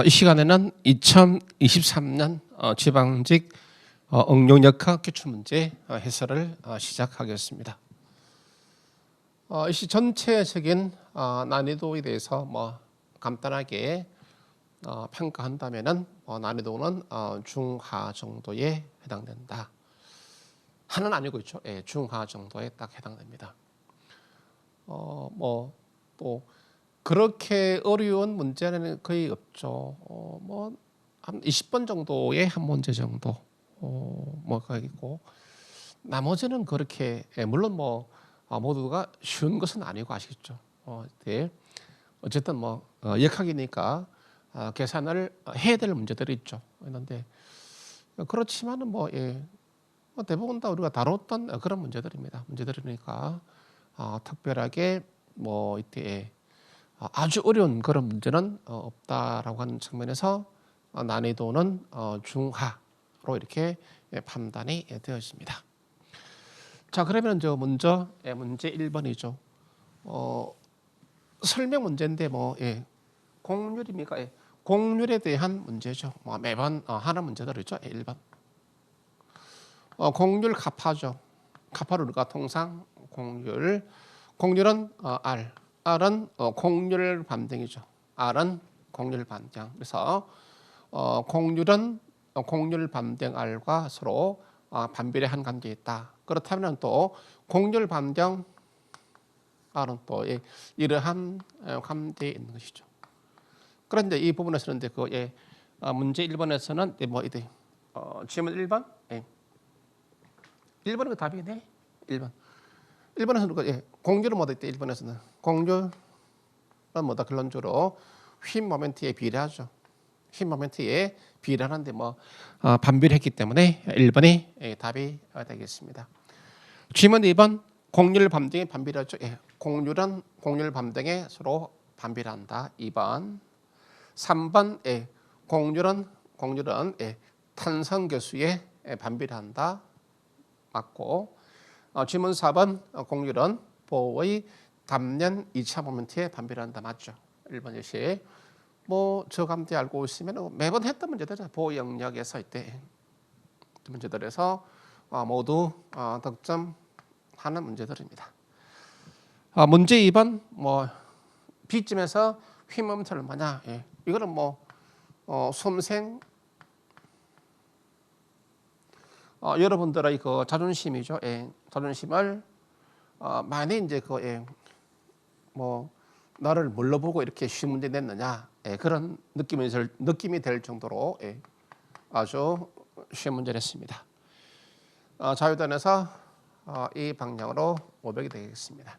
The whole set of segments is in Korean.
이 시간에는 2023년 지방직 응용역학 기출문제 해설을 시작하겠습니다. 이 전체적인 난이도에 대해서 간단하게 평가한다면은 난이도는 중하 정도에 해당된다. 하는 아니고 있죠. 예, 중하 정도에 딱 해당됩니다. 또 그렇게 어려운 문제는 거의 없죠. 한 20번 정도의 한 문제 정도 뭐가 있고 나머지는 그렇게 물론 모두가 쉬운 것은 아니고 아시겠죠. 네. 어쨌든 역학이니까 계산을 해야 될 문제들이 있죠. 그런데 그렇지만은 대부분 다 우리가 다뤘던 그런 문제들입니다. 문제들이니까 특별하게 이때 아주 어려운 그런 문제는 없다라고 하는 측면에서 난이도는 중하로 이렇게 판단이 되어집니다. 자, 그러면 먼저 문제 1번이죠. 설명 문제인데 공률입니까? 공률에 대한 문제죠. 매번 하는 문제들이죠. 1번. 공률 kap하죠. kap하를 우리가 통상 공률은 R. R은 공률 반등이죠. R은 공률 반등. 그래서 공률은 공률 반등 R과 서로 반비례한 관계에 있다. 그렇다면 또 공률 반등 R은 또 이러한 관계에 있는 것이죠. 그런데 이 부분에서는 문제 1번에서는 질문 1번? 1번은 그 답이네. 1번. 1번에서는 공률은 뭐다 있대. 1번에서는 공률은 결론적으로 휨 모멘트에 비례하죠. 휨 모멘트에 비례하는데 반비례했기 때문에 1번이 답이 되겠습니다. 질문 2번 공률 반등에 반비례하죠. 공률은 공률 반등에 서로 반비례한다. 2번. 3번 공률은 탄성 계수에 반비례한다. 맞고. 질문 4번 공률은 보의 단면 2차 모멘트에 반비례한다. 맞죠? 1번 예시. 저 감지 알고 있으면 매번 했던 문제들은 보의 영역에서 이때 문제들에서 모두 득점하는 문제들입니다. 문제 2번 B점에서 휨 모멘트는 뭐냐? 이거는 수험생 여러분들의 그 자존심이죠. 자존심을 많이 나를 뭘로 보고 이렇게 쉬운 문제 냈느냐, 그런 느낌이 될 정도로 아주 쉬운 문제를 했습니다. 자유단에서 이 방향으로 500이 되겠습니다.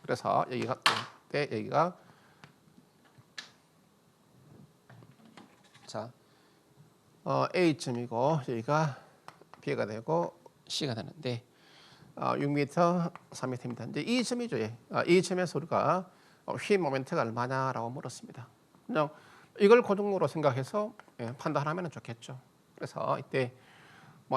그래서 여기가 자 A점이고 여기가 B가 되고 C가 되는데 6m, 3m입니다. 이제 이 점이죠. 이 점에서 우리가 휨 모멘트가 얼마냐라고 물었습니다. 그냥 이걸 고정으로 생각해서 판단하면 좋겠죠. 그래서 이때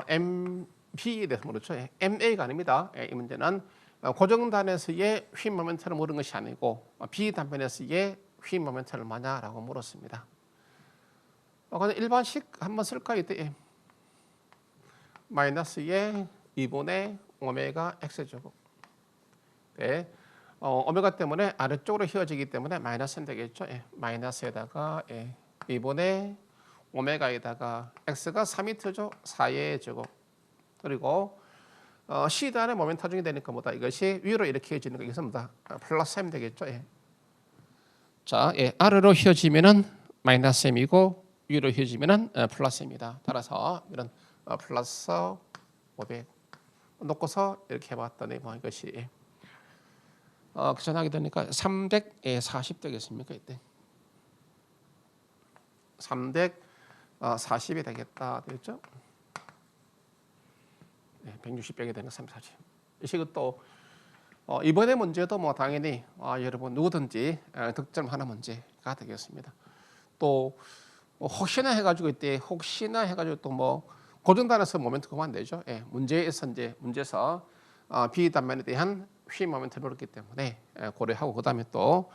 MB에 대해서 물었죠. MA가 아닙니다. 이 문제는 고정단에서의 휨 모멘트를 물은 것이 아니고 B 단면에서의 휨 모멘트를 얼마냐라고 물었습니다. 그냥 일반식 한번 쓸까요? 이때 마이너스의 2분의 오메가 x제곱. 오메가 때문에 아래쪽으로 휘어지기 때문에 마이너스는 되겠죠. 마이너스에다가 2분의 오메가에다가 x가 4m죠. 4의 제곱. 그리고 C 단의 모멘트 하중이 되니까 이것이 위로 이렇게 휘어지는 거 이것은 플러스 m 되겠죠. 자, 아래로 휘어지면은 마이너스 m이고 위로 휘어지면은 플러스 m입니다. 따라서 이런 플러스 500 놓고서 이렇게 해봤더니 이것이 전하게 되니까 340 되겠습니까? 이때 340이 되겠다 되겠죠? 160백이 되는 340. 이것도 이번에 문제도 당연히 여러분 누구든지 득점하는 문제가 되겠습니다. 또 혹시나 해가지고 또 고정단에서 모멘트 그만 되죠. 문제에서 B 단면에 대한 휨 모멘트를 물었기 때문에 고려하고 그다음에 또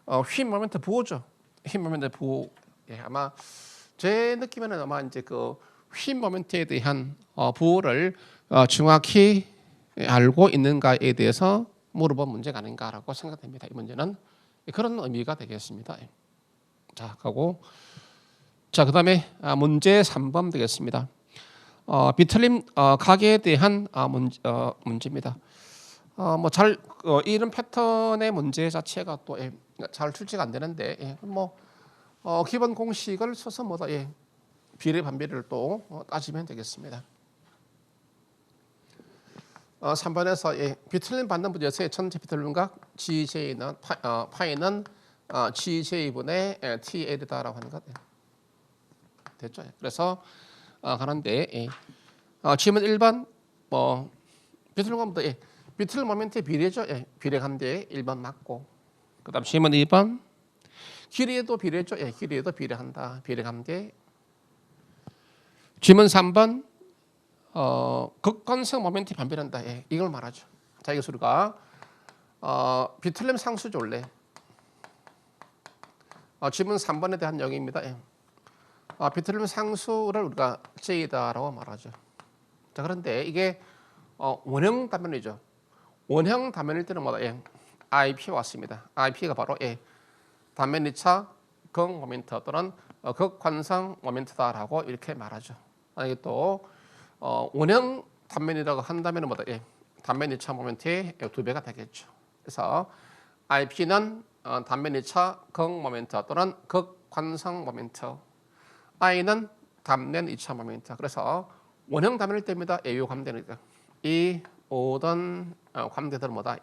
휨 모멘트 부호죠. 힘 모멘트 부호. 예, 아마 제 느낌에는 아마 이제 그 힘 모멘트에 대한 부호를 정확히 알고 있는가에 대해서 물어본 문제가 아닌가라고 생각됩니다. 이 문제는 그런 의미가 되겠습니다. 자, 가고 자, 그다음에 문제 3번 되겠습니다. 비틀림 가계에 대한 문제입니다. 뭐잘 이런 패턴의 문제 자체가 또 잘 출제가 안 되는데 뭐 기본 공식을 써서 뭐다 비례 반비례를 또 따지면 되겠습니다. 3번에서 비틀림 받는 문제에서의 전체 비틀림각 GJ는 파이는 GJ분의 TL이다라고 하는 것 됐죠. 그래서 가는데 질문 1번 비틀림각부터 비틀림 모멘트의 비례죠. 비례한데 1번 맞고 그다음 질문 2번 길이에도 비례죠. 길이에도 비례한다. 비례한데 질문 3번 극관성 모멘트 반비례한다. 이걸 말하죠. 자, 이것을 우리가 비틀림 상수 줄래. 질문 3번에 대한 영입니다. 비틀림 상수를 우리가 J다라고 말하죠. 자, 그런데 이게 원형 단면이죠. 원형 단면일 때는 뭐다? IP 왔습니다. IP가 바로 단면 2차 극 모멘트 또는 극관성 모멘트다라고 이렇게 말하죠. 이게 또 원형 단면이라고 한다면 뭐다? 단면 2차 모멘트의 2배가 되겠죠. 그래서 IP는 단면 2차 극 모멘트 또는 극관성 모멘트, I는 단면 2차 모멘트. 그래서 원형 단면일 때입니다. 요 감대니까 이 오던 감대들은 뭐다?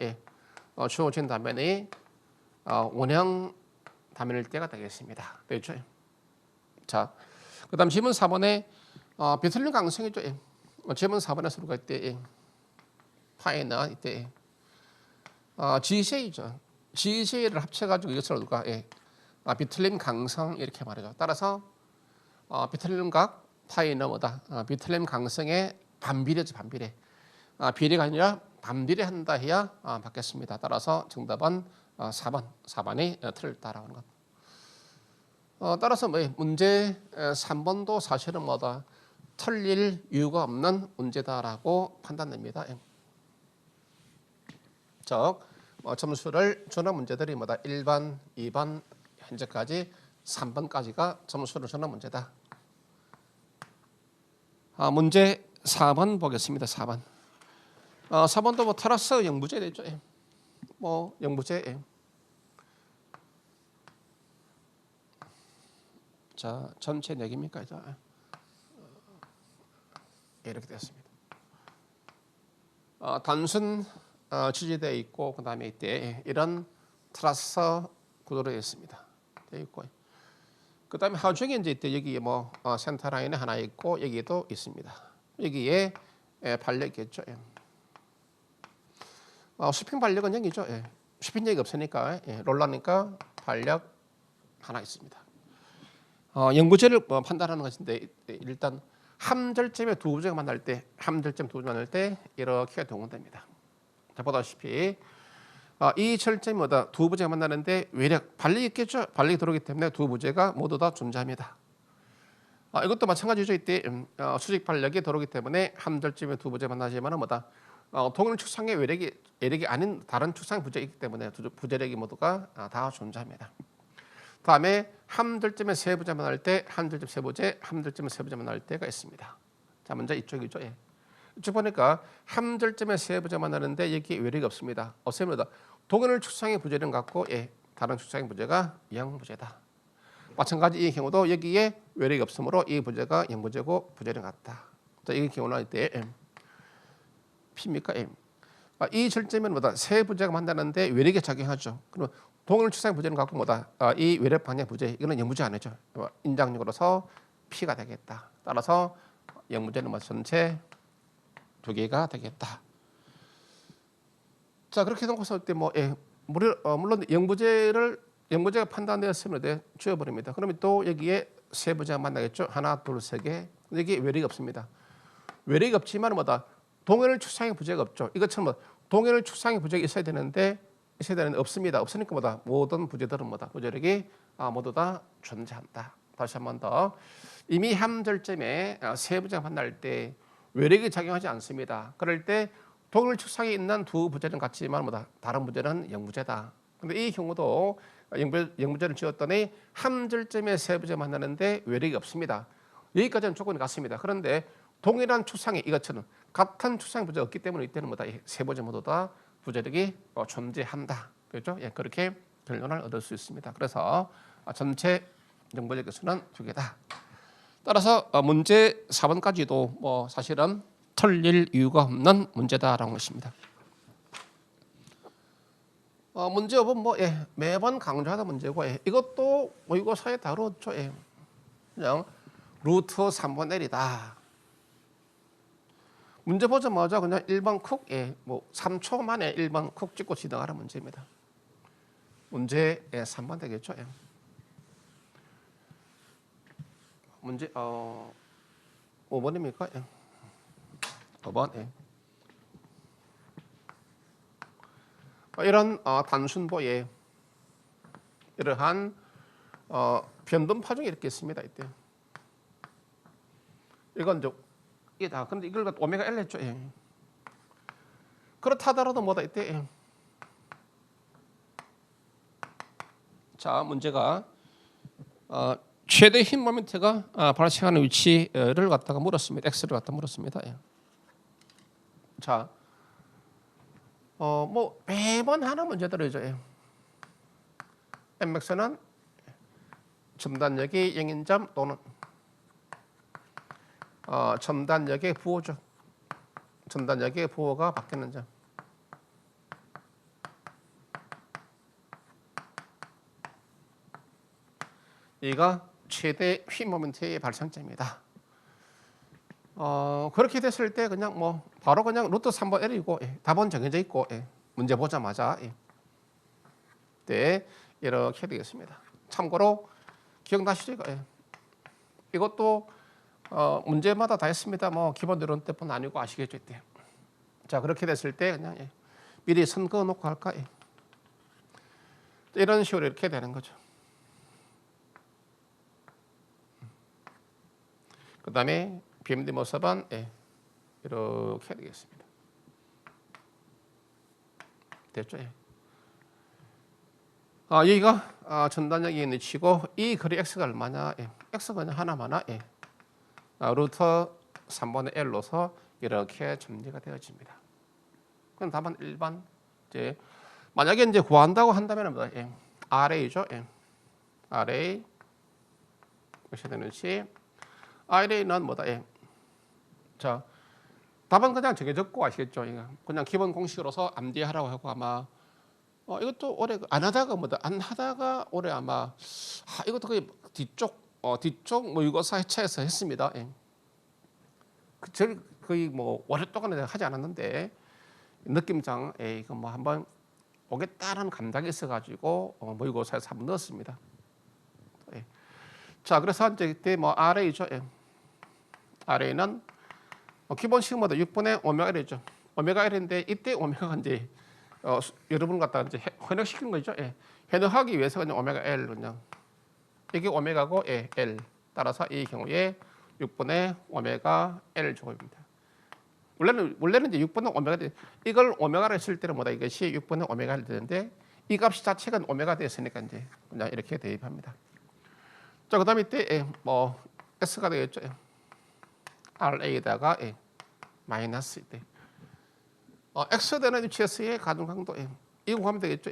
주어진 단면이 원형 단면일 때가 되겠습니다. 되죠? 자, 그다음 질문 4번에 비틀림 강성이죠. 질문 4번에서 우리가 이때 파이나 이때 GCA죠. GCA를 합쳐가지고 이것을 우리가 비틀림 강성 이렇게 말하죠. 따라서 비틀림각 파이는 뭐다? 비틀림 강성의 반비례죠. 반비례. 비례가 아니라 반비례한다 해야 받겠습니다. 따라서 정답은 4번이 틀렸다라는 것. 따라서 문제 3번도 사실은 뭐다? 틀릴 이유가 없는 문제다라고 판단됩니다. 즉 점수를 주는 문제들이 뭐다? 1번, 2번, 현재까지 3번까지가 점수를 주는 문제다. 문제 4번 보겠습니다. 4번. 4번도 뭐 테라스 영부제 되죠. 뭐 영부제. 자, 전체 4개입니까? 이렇게 되었습니다. 단순 지지되어 있고 그다음에 이때 이런 트라스 구도로 되어 있습니다. 되어 있고 그다음에 하중에 이제 이때 여기 뭐 센터 라인에 하나 있고 여기에도 있습니다. 여기에 반력이겠죠. 수평 반력은 여기죠. 수평력이 없으니까 롤러니까 반력 하나 있습니다. 영부제를 판단하는 것인데 일단 함절점의 두 부제가 만날 때, 함절점 두 부제 만날 때 이렇게 동원됩니다. 자, 보다시피 이 절점이 뭐다? 두 부제가 만나는데 외력, 반력이 있겠죠. 반력이 들어오기 때문에 두 부제가 모두 다 존재합니다. 이것도 마찬가지죠. 이때 수직 반력이 들어오기 때문에 함절점의 두 부제 만나지만은 뭐다? 동일 축상의 외력이 아닌 다른 축상 부제가 있기 때문에 부제력이 모두가 다 존재합니다. 다음에 함절점의 세 부제 만날 때 함절점 세 부제, 함절점의 세 부제 만날 때가 있습니다. 자, 먼저 이쪽이죠. 이쪽 보니까 함절점의 세 부제 만나는데 여기 외력이 없습니다. 없습니다. 동일 축상의 부제는 같고 다른 축상의 부제가 0부제다. 마찬가지 이 경우도 여기에 외력이 없으므로 이 부제가 0부제고 부제는 같다. 자, 이 경우는 이때 P입니까? 이 절점은 뭐다? 세 부제가 만나는데 외력이 작용하죠. 그러면 동일 축상 부제는 갖고 뭐다? 이 외력 방향 부제 이거는 0부제 아니죠. 인장력으로서 P가 되겠다. 따라서 0부제는 뭐 전체 2개가 되겠다. 자, 그렇게 놓고서 때 물론 0부제가 판단되었으면 지워버립니다. 그러면 또 여기에 세 부제가 만나겠죠. 하나, 둘, 세 개. 여기 외력이 없습니다. 외력이 없지만 뭐다? 동일 축상의 부제가 없죠. 이것처럼 동일 축상의 부제가 있어야 되는데 없습니다. 없으니까 뭐다? 모든 부제들은 뭐다? 부제력이 모두 다 존재한다. 다시 한 번 더. 이미 함절점에 세부제가 만날 때 외력이 작용하지 않습니다. 그럴 때 동일 축상에 있는 두 부제는 같지만 뭐다 다른 부제는 영부제다. 근데 이 경우도 영부제를 지었더니 함절점에 세부제 만나는데 외력이 없습니다. 여기까지는 조건이 같습니다. 그런데 동일한 추상이 이것처럼 같은 추상 부제가 없기 때문에 이때는 뭐다 세부제 모두 다 부제력이 존재한다. 그렇죠? 예, 그렇게 결론을 얻을 수 있습니다. 그래서 전체 영부제 개수는 두 개다. 따라서 문제 4번까지도 뭐 사실은 틀릴 이유가 없는 문제다라는 것입니다. 문제업은 뭐 매번 강조하는 문제고 이것도 모의고사에 다뤘죠. 그냥 루트 3분 L이다. 문제 보자마자 그냥 1번 쿡, 뭐 3초 만에 1번 쿡 찍고 지나가는 문제입니다. 문제 3번 되겠죠. 문제 5번입니까? 5번. 이런 단순보에 이러한 변동 파종이 이렇게 있습니다. 이때 이건 이다. 근데 이걸 갖다 오메가 L 했죠. 그렇다더라도 뭐다 이때. 자, 문제가 최대 힘 모멘트가 발생하는 위치를 갖다가 물었습니다. X를 갖다 물었습니다. 자, 뭐 매번 하는 문제들이죠. MX는 첨단력이 0인점 또는 첨단력의 부호죠. 첨단력의 부호가 바뀌는 점. 이가 최대 휘 모멘트의 발생점이다. 그렇게 됐을 때 그냥 뭐 바로 그냥 루트 3번 L이고 답은 정해져 있고 문제 보자마자 네, 이렇게 되겠습니다. 참고로 기억나시죠? 이것도 문제마다 다 했습니다. 뭐 기본 이론 때뿐 아니고 아시겠죠? 이때. 자, 그렇게 됐을 때 그냥 미리 선 그어 놓고 할까? 이런 식으로 이렇게 되는 거죠. 그 다음에 BMD 모습은 이렇게 되겠습니다. 됐죠? 여기가 전단력이 있는 치고 이 거리 x가 얼마냐? x가 그냥 하나마나 루트 3분의 L로서 이렇게 정리가 되어집니다. 그럼 답은 1번. 만약에 이제 구한다고 한다면 뭐다? RA죠. RA 이렇게 되는지 RA는 뭐다? 자, 답은 그냥 정해졌고 아시겠죠? 그냥 기본 공식으로서 암기하라고 하고 아마 이것도 오래 안 하다가 뭐다 안 하다가 올해 아마 이것도 거의 뒤쪽 모의고사 회차에서 했습니다. 거의 뭐 오랫동안 하지 않았는데 느낌상 이거 뭐 한번 오겠다라는 감각이 있어가지고 모의고사에서 한번 넣었습니다. 자, 그래서 이제 이때 뭐 RA죠. RA는 기본식마다 6분의 오메가 L이죠. 오메가 L인데 이때 오메가가 이제 여러분 갖다 이제 현역시키는 거죠. 현역하기 위해서 그냥 오메가 L 그냥 이게 오메가고 L 따라서 이 경우에 6분의 오메가 L 제곱입니다. 원래는 이제 6분의 오메가 이걸 오메가로 했을 때는 뭐다 이것이 6분의 오메가를 되는데 이 값 자체가 오메가 됐으니까 이제 그냥 이렇게 대입합니다. 자, 그다음에 이때 뭐 S가 되겠죠. RA에다가 마이너스 때 X 되는 위치에서의 가중 강도 이거 구하면 되겠죠.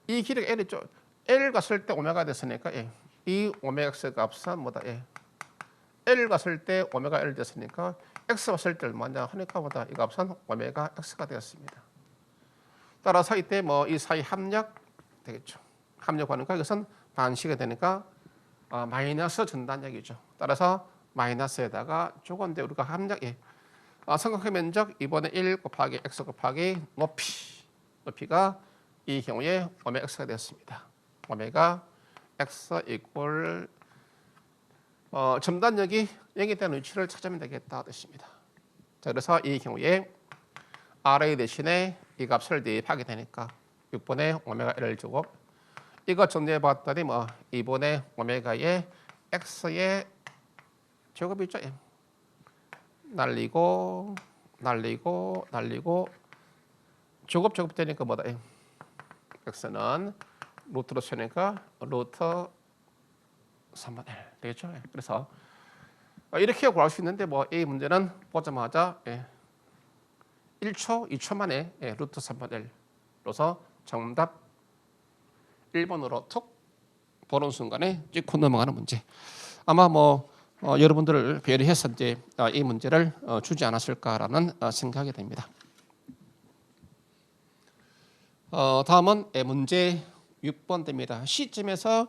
이 길이가 L이죠. L 갔을 때 오메가 됐으니까 이 오메가 X 값은 뭐다? L 갔을 때 오메가 L 됐으니까 X 갔을 때 얼마냐 하니까 뭐다? 이 값은 오메가 X가 되었습니다. 따라서 이때 뭐 이 사이 합력 되겠죠. 합력하니까 이것은 반식이 되니까 마이너스 전단력이죠. 따라서 마이너스에다가 조건데 우리가 합력에 삼각형 면적 2분의 1 곱하기 x 곱하기 높이가 이 경우에 오메가 x가 되었습니다. 오메가 x 이퀄 점단력이 0이 되는 위치를 찾으면 되겠다 뜻입니다. 자, 그래서 이 경우에 RA 대신에 이 값을 대입하게 되니까 6분의 오메가 L 제곱 이거 정리해 봤더니 뭐 2분의 오메가의 x의 제곱이죠. 예. 날리고 제곱 되니까 뭐다? 예. x는 루트로 쓰니까 루트 3분의 1 되겠죠. 예. 그래서 이렇게 구할 수 있는데 뭐 이 문제는 보자마자 1초, 2초 만에 루트 3분의 1로서 정답 1번으로 툭 보는 순간에 찍고 넘어가는 문제. 아마 뭐 여러분들을 배려해서 이제 이 문제를 주지 않았을까라는 생각이 됩니다. 다음은 문제 6번 됩니다. C점에서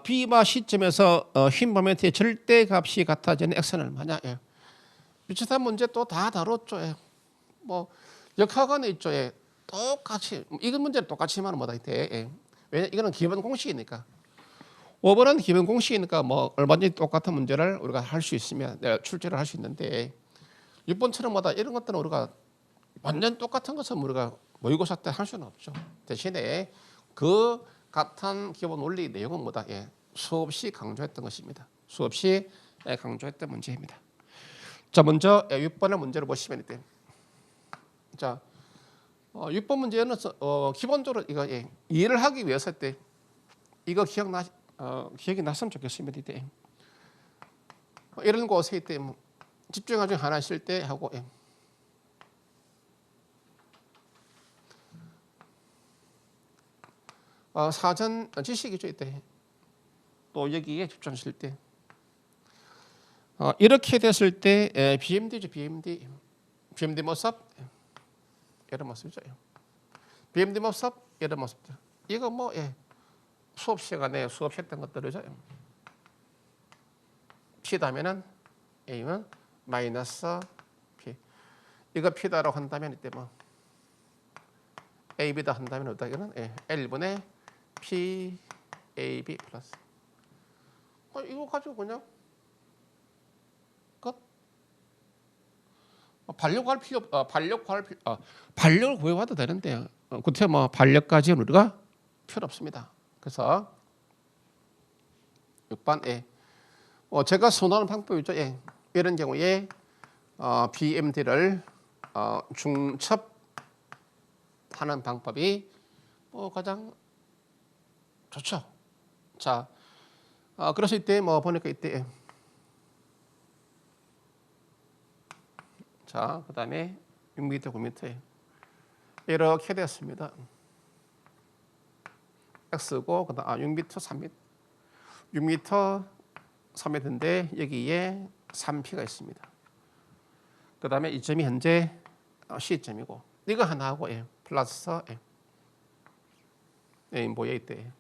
B와 C점에서 흰 모멘트의 절대값이 같아지는 x는 얼마냐? 예. 비슷한 문제 또 다 다뤘죠. 예. 뭐 역학원에 있죠. 예. 똑같이 이건 문제는 똑같지만 뭐다 이때. 예. 왜냐 이거는 기본 공식이니까. 5번은 기본 공식이니까 뭐 얼마든지 똑같은 문제를 우리가 할 수 있으면 출제를 할 수 있는데 6번처럼 뭐다 이런 것들은 우리가 완전 똑같은 것은 우리가 모의고사 때 할 수는 없죠. 대신에 그 같은 기본 원리 내용은 뭐다? 수없이 강조했던 것입니다. 수없이 강조했던 문제입니다. 자, 먼저 6번의 문제를 보시면 이때 자 6번 문제는 기본적으로 이거 이해를 하기 위해서 때 이거 기억이 났으면 좋겠습니다. 이때 이런 곳에 이때 집중하지 하나 있을 때 하고 사전 지식이죠. 이때 또 여기에 집중하실 때 이렇게 됐을 때 BMD죠. BMD 모습 이런 모습이죠. BMD 모습 이런 모습들 이거 뭐 수업 시간에 수업했던 것들이죠. P다면은 A는 마이너스 P 이거 P다라고 한다면 이때 뭐 AB다 한다면 어떻다 이거는 L분의 P AB 플러스 이거 가지고 그냥 끝. 반력을 구해와도 되는데 그때 뭐 반력까지는 우리가 필요 없습니다. 그래서 6번 제가 선호하는 방법이죠. 이런 경우에 BMD를 중첩하는 방법이 가장 좋죠. 자, 그래서 이때 뭐 보니까 이때 자, 그다음에 6m, 9m 이렇게 되었습니다. x고 그다음 6m, 3m, 6m, 3m인데 여기에 3p가 있습니다. 그다음에 이 점이 현재 C점이고 이거 하나하고 플러스 뭐에 있대.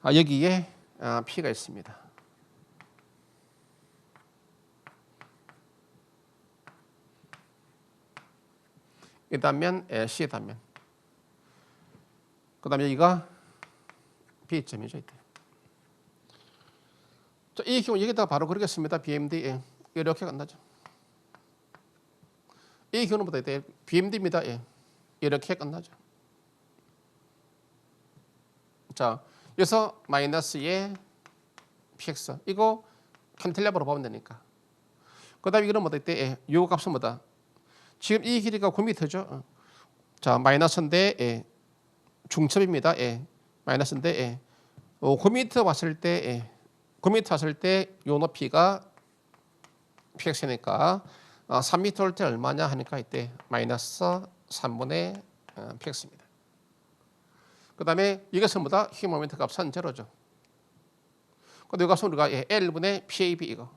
여기에 P가 있습니다. 이 단면 C 단면. 그다음에 여기가 B점이죠. 이때. 자, 이 경우 여기다가 바로 그리겠습니다. BMD 이렇게 끝나죠. 이 경우는 보다 이때 BMD입니다. 이렇게 끝나죠. 자, 여기서 마이너스의 px 이거 캔틸레버로 보면 되니까. 그다음에 이거는 뭐다 이때 요 값은 뭐다? 지금 이 길이가 9m죠. 자, 마이너스인데 중첩입니다. 마이너스인데 9m 왔을 때 9m 왔을 때 요 높이가 px니까 3m 올 때 얼마냐 하니까 이때 마이너스 3분의 px입니다. 그다음에 이것은 뭐다? 힘 모멘트 값은 제로죠. 근데 이 값은 우리가 L분의 PAB 이거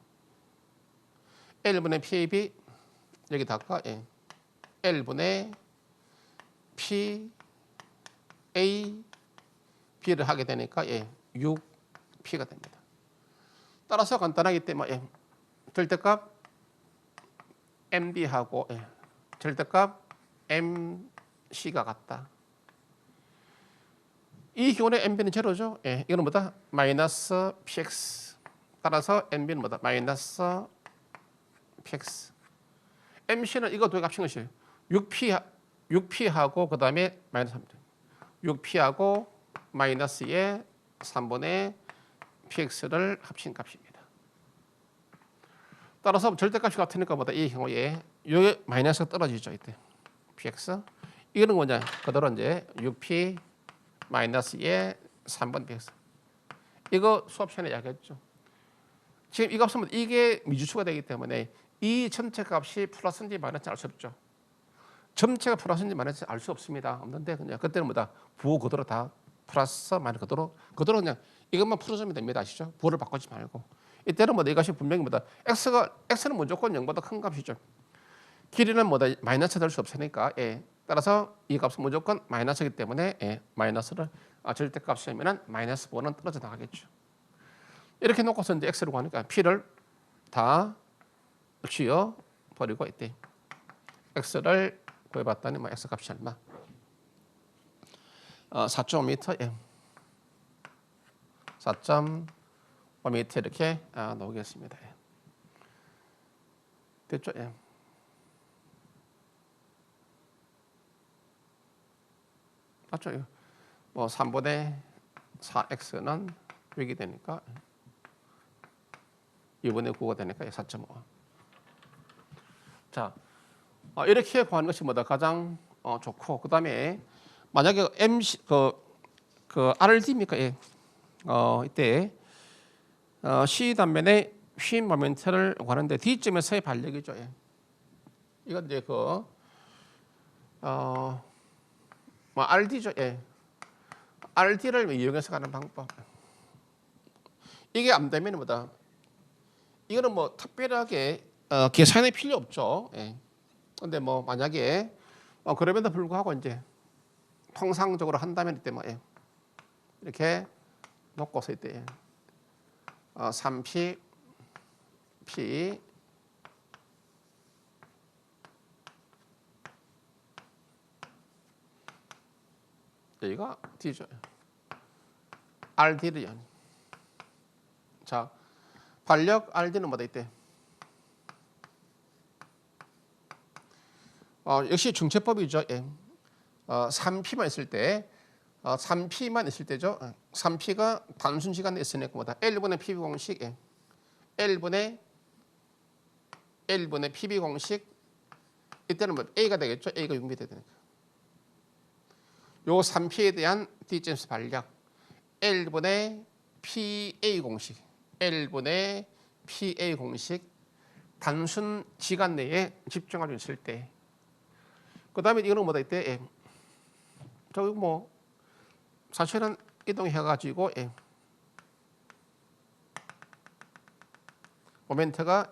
L분의 PAB 여기다가 L분의 PAB를 하게 되니까 6P가 됩니다. 따라서 간단하기 때문에 절대값 MB하고 절대값 MC가 같다. 이 경우에 MB는 제로죠. 이거는 뭐다? 마이너스 PX. 따라서 MB는 뭐다? 마이너스 PX. MC는 이거 두 값인 것이 6P 6p하고 그 다음에 마이너스 3. 6p하고 마이너스의 3분의 px를 합친 값입니다. 따라서 절대값이 같으니까 보다 이 경우에 여기 마이너스가 떨어지죠. 이때 px 이거는 뭐냐 그대로 이제 6p 마이너스의 3번 px 이거 수업 시간에 이야기했죠. 지금 이 값은 이게 미주수가 되기 때문에 이 전체 값이 플러스인지 마이너스인지 알 수 없죠. 전체가 플러스인지 마이너스인지 알 수 없습니다. 없는데 그냥 그때는 뭐다 부호 그대로 다 플러스 마이너스 그대로 그냥 이것만 풀어주면 됩니다. 아시죠? 부호를 바꾸지 말고 이때는 뭐다 이것이 분명히 뭐다 x는 무조건 0보다 큰 값이죠. 길이는 뭐다 마이너스 될 수 없으니까 따라서 이 값은 무조건 마이너스이기 때문에 마이너스를 절대값이면 마이너스 부호는 떨어져 나가겠죠. 이렇게 놓고서 이제 x를 구하니까 p를 다 지워 버리고 있대. x를 구해봤더니 뭐 x 값이 얼마? 4.5m 4.5m 이렇게 나오겠습니다. 됐죠? 맞죠? 뭐 3분의 4x는 여기 되니까 2분의 9가 되니까 4.5. 자, 이렇게 구하는 것이 뭐다 가장 좋고 그 다음에 만약에 MC 그 RD입니까? 이때 C 단면에 휨 모멘트를 구하는데 D점에서의 반력이죠. 이건 이제 뭐 RD죠. RD를 이용해서 가는 방법. 이게 안 되면 뭐다? 이거는 뭐 특별하게 계산이 필요 없죠. 근데 뭐 만약에 그럼에도 불구하고 이제 통상적으로 한다면 이때 뭐 이렇게 놓고서 이때 3p p 여기가 d죠. RD를 자 반력 RD는 뭐다 이때 역시 중체법이죠. 3p만 있을 때 3p만 있을 때죠. 3p가 단순 시간에 있으니까 뭐다 1분의 pb 공식 L분의 pb 공식 이때는 뭐 a가 되겠죠. a가 6m 되니까 요 3p에 대한 D점수 반력 L분의 PA 공식 L분의 PA 공식 단순 시간 내에 집중할 수 있을 때 그 다음에 이거는 뭐다 이때 저기 뭐 사실은 이동해가지고 모멘트가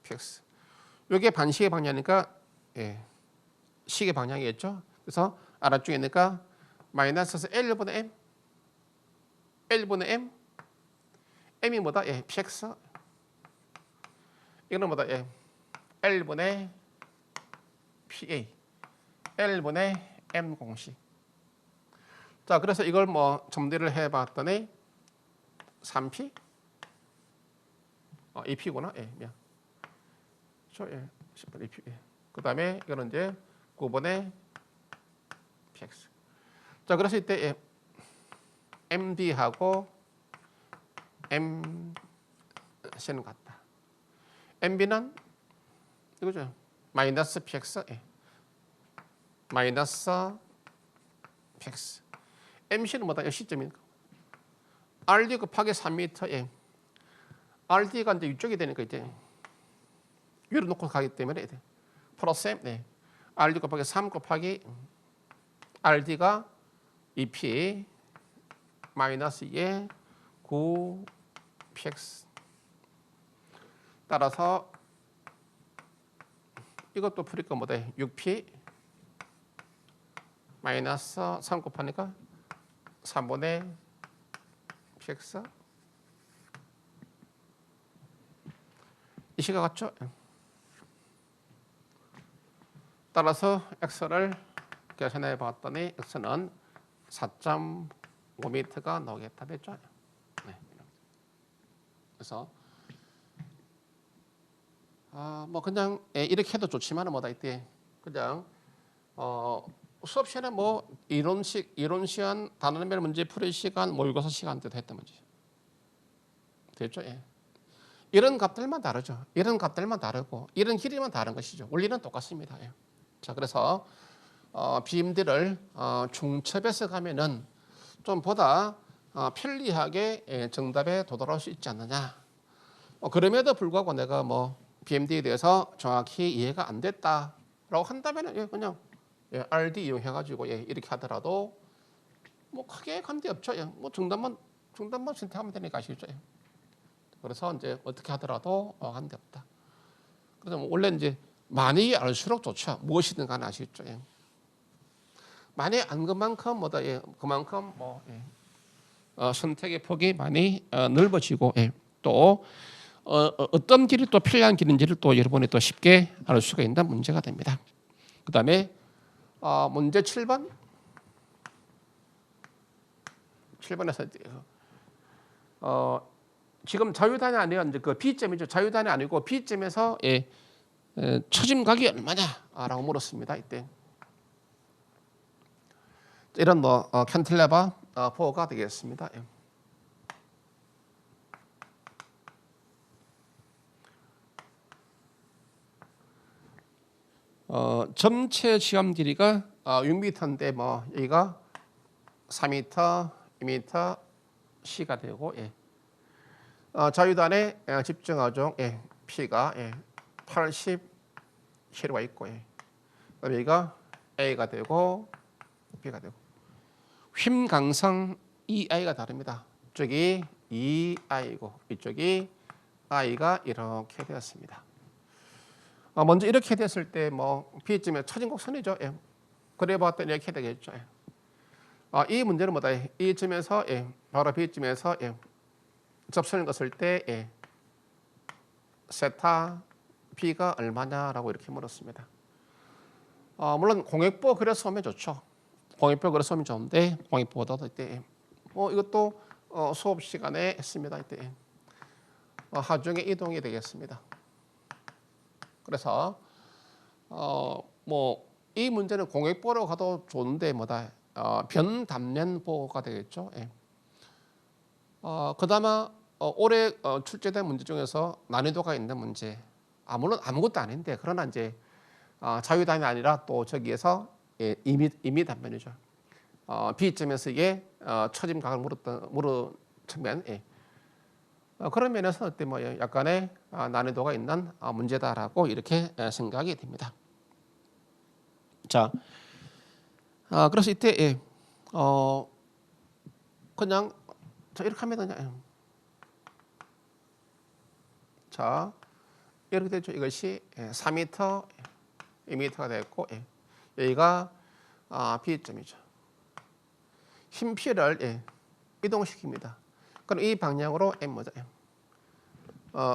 px 이게 반시계 방향이니까 시계 방향이겠죠. 그래서 아래쪽에 있으니까 마이너스 L분의 M M이 뭐다? px 이거는 뭐다? L분의 PA L분의 M 공식. 자 그래서 이걸 뭐 정리를 해봤더니 3p 2p구나. 미안. 저 10분 2p. 그 다음에 이거는 이제 9분의 px. 자 그래서 이때 MD하고 MC는 같다. MB는 이거죠. 마이너스 px 마이너스 px. MC는 뭐다? 시점이니까. RD 곱하기 3m RD가 이제 이쪽이 되니까 이제 위로 놓고 가기 때문에 플러스 M RD 곱하기 3 곱하기 RD가 2P 마이너스 2의 9px 따라서 이것도 풀니까 뭐다? 6p 마이너스 3 곱하니까 3분의 px 이 시가 같죠? 따라서 x를 계산해 봤더니 x는 4.5m가 나오겠다 됐죠? 그래서 뭐 그냥 이렇게 해도 좋지만은 뭐다 이때 그냥 수업 시간에 뭐 이론 시간, 단원별 문제 풀이 시간, 모의고사 시간 때도 했단 말이죠. 됐죠? 예. 이런 값들만 다르죠. 이런 값들만 다르고 이런 길이만 다른 것이죠. 원리는 똑같습니다. 예. 자, 그래서 비임들을 중첩해서 가면은 좀 보다 편리하게 정답에 도달할 수 있지 않느냐. 그럼에도 불구하고 내가 뭐 BMD에 대해서 정확히 이해가 안 됐다라고 한다면 그냥 RD 이용해가지고 이렇게 하더라도 뭐 크게 관계 없죠. 뭐 정답만 선택하면 되니까 아시죠? 그래서 이제 어떻게 하더라도 관계 없다. 그래서 뭐 원래 이제 많이 알수록 좋죠. 무엇이든 간에 아시죠? 많이 안 것만큼 뭐다 그만큼 뭐 선택의 폭이 많이 넓어지고 또 어떤 길이 또 편리한 길인지를 또 여러분이 또 쉽게 알 수가 있는 문제가 됩니다. 그다음에 문제 7번. 7번에서 지금 자유단이 아니라 이제 그 B점이죠. 자유단이 아니고 B점에서 처짐각이 얼마냐라고 물었습니다. 이때 이런 뭐 캔틸레버 보호가 되겠습니다. 전체 지점 길이가 6m인데 뭐 여기가 4m, 2m, C가 되고 자유단의 집중하종 P가 80kg가 있고 그다음에 여기가 A가 되고 B가 되고 힘 강성 EI가 다릅니다. 이쪽이 EI고 이쪽이 I가 이렇게 되었습니다. 먼저 이렇게 됐을 때 뭐 B점에 처진곡선이죠. 그래 봤더니 이렇게 되겠죠. 이 문제는 뭐다? 이 점에서 바로 B점에서 접선을 갔을 때 세타 B가 얼마냐라고 이렇게 물었습니다. 물론 공액보 그려서 오면 좋죠. 공액보 그려서 오면 좋은데 공액보다도 이때 이것도 수업 시간에 했습니다. 이때 하중의 이동이 되겠습니다. 그래서 뭐 이 문제는 공액보로 가도 좋은데 뭐다 변담면보가 되겠죠. 그다음에 올해 출제된 문제 중에서 난이도가 있는 문제, 물론 아무것도 아닌데 그러나 이제 자유단이 아니라 또 저기에서 임의 단면이죠. B점에서 이게 처짐각을 물은 측면, 그런 면에서 어때 뭐 약간의 난이도가 있는 문제다라고 이렇게 생각이 됩니다. 자, 그래서 이때 그냥 이렇게 하면 되냐? 자, 이렇게 되죠. 이것이 4m, 2m가 됐고 여기가 B점이죠. 힘 P를 이동시킵니다. 그럼 이 방향으로 뭐죠?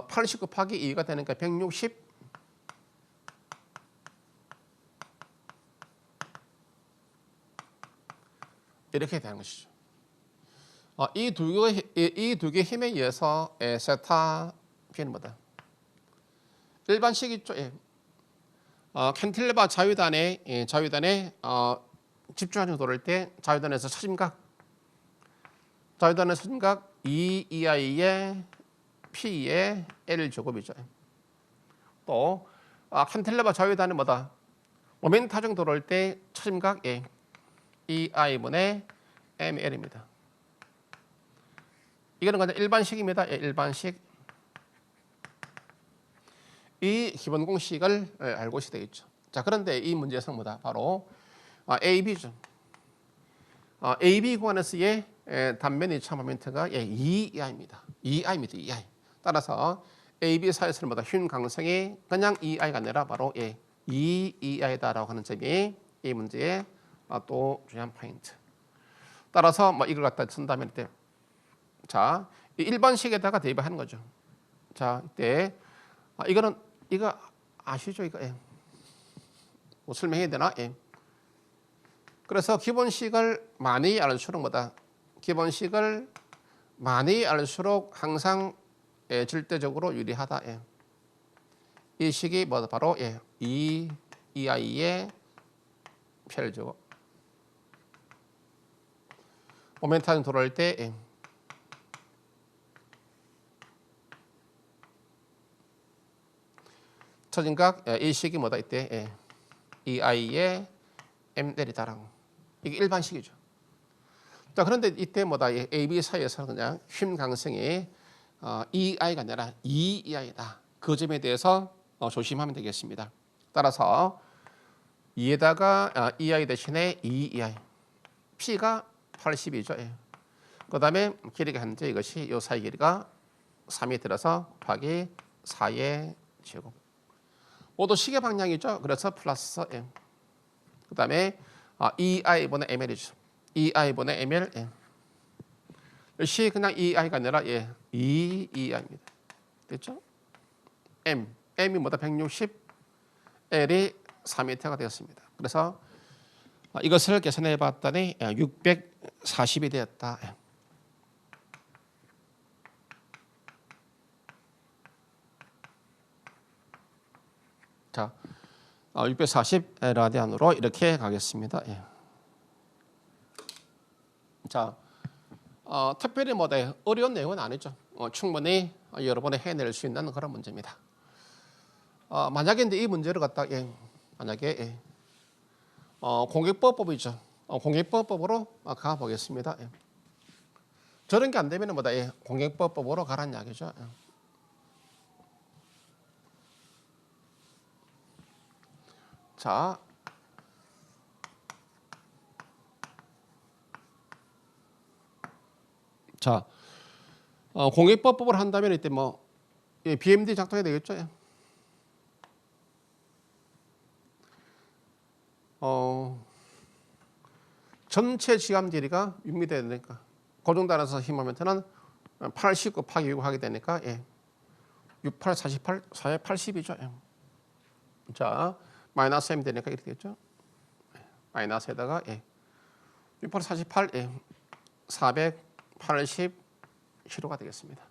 80 곱하기 2가 되니까 160 이렇게 되는 것이죠. 이 두 개의 힘에 의해서 세타 P는 뭐다? 일반식 있죠. 캔틸레버 자유단에 집중하는 도를 때 자유단에서 처짐각 2EI의 P의 L 제곱이죠. 또 캔틸레버 자유단은 뭐다? 모멘트 하중 도를 때 처짐각 EI분의 ML입니다. 이거는 그냥 일반식입니다. 일반식. 이 기본 공식을 알고 있어야 되겠죠. 자, 그런데 이 문제에서 뭐다? 바로 AB죠. AB 구간에서의 단면 이차 모멘트가 2EI입니다. 2I입니다. 2I. 따라서 AB 사이에서는 뭐다? 휜 강성이 그냥 2I가 아니라 바로 2EI다라고 하는 점이 이 문제의 또 중요한 포인트. 따라서 뭐 이걸 갖다 쓴다면 이때 자, 일반식에다가 대입하는 거죠. 자, 이때 이거 아시죠? 이거 뭐 설명해야 되나? 그래서 기본식을 많이 알수록 뭐다? 기본식을 많이 알수록 항상 절대적으로 유리하다. 이 식이 뭐다? 바로 EI의 P를 주고 모멘텀이 돌아올 때 처진각 이 식이 뭐다 이때 EI의 M 내리다랑 이게 일반식이죠. 자 그런데 이때 뭐다 AB 사이에서 그냥 힘 강성이 EI가 아니라 EI다. 그 점에 대해서 조심하면 되겠습니다. 따라서 2에다가 EI 대신에 EEI P가 80이죠. 그 다음에 길이가 현재 이것이 이 사이 길이가 3이 들어서 곱하기 4의 제곱. 모두 시계 방향이죠. 그래서 플러스 M. 그 다음에 EI분의 ML이죠. EI분의 ML M. 역시 그냥 EI가 아니라 EEI입니다. 됐죠? M이 뭐다? 160, L이 4m가 되었습니다. 그래서 이것을 계산해 봤더니 640이 되었다. 자, 640 라디안으로 이렇게 가겠습니다. 자, 특별히 뭐다 어려운 내용은 아니죠. 충분히 여러분이 해낼 수 있는 그런 문제입니다. 만약에 이제 이 문제를 갖다 만약에 공격법이죠. 공격법으로 가 보겠습니다. 저런 게 안 되면 뭐다 공격법으로 가란 이야기죠. 자, 공격법을 한다면 이때 뭐 BMD 작동해야 되겠죠. 전체 지압 길이가 6m 되니까 고정단에서 힘모멘트는 80 곱하기 6 하게 되니까 68, 48, 4에 80이죠. 자, 마이너스 M 되니까 이렇게 되겠죠. 마이너스에다가 68, 48, 480kg가 되겠습니다.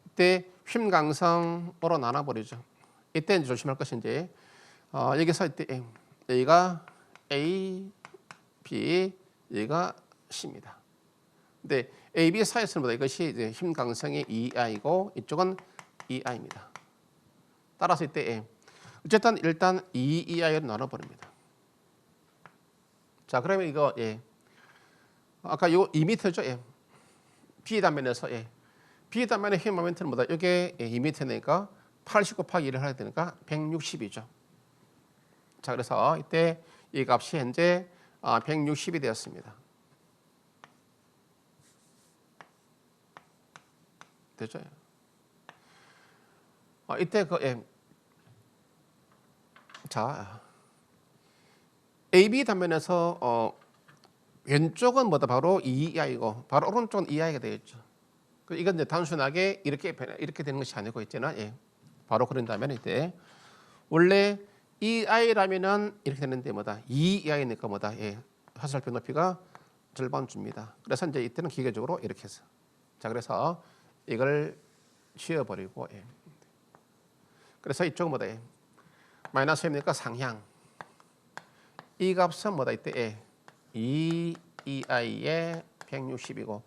이때 힘 강성으로 나눠버리죠. 이때 이제 조심할 것이 이제 여기서 이때 여기가 A, B, 여기가 C입니다. 근데 A, B 사이에서는 이것이 이제 힘 강성이 EI고 이쪽은 EI입니다. 따라서 이때 어쨌든 일단 EI로 나눠버립니다. 자, 그러면 이거 아까 요 2m죠. B 단면에서 B 단면의 힘 모멘트는 뭐다? 이게 2m니까 80 곱하기 1을 해야 되니까 160이죠. 자, 그래서 이때 이 값이 현재 160이 되었습니다. 되죠? 이때 자, AB 단면에서 왼쪽은 뭐다? 바로 EI고 바로 오른쪽은 EI가 되겠죠. 이건 이제 단순하게 이렇게 되는 것이 아니고 있잖아요. 바로 그런다면 이때 원래 EI라면은 이렇게 되는데 뭐다? EI니까 뭐다? 화살표 높이가 절반 줍니다. 그래서 이제 이때는 기계적으로 이렇게 해서 자, 그래서 이걸 지워버리고 그래서 이쪽은 뭐다? 마이너스 M이니까 상향. 이 값은 뭐다? 이때 EI의 160이고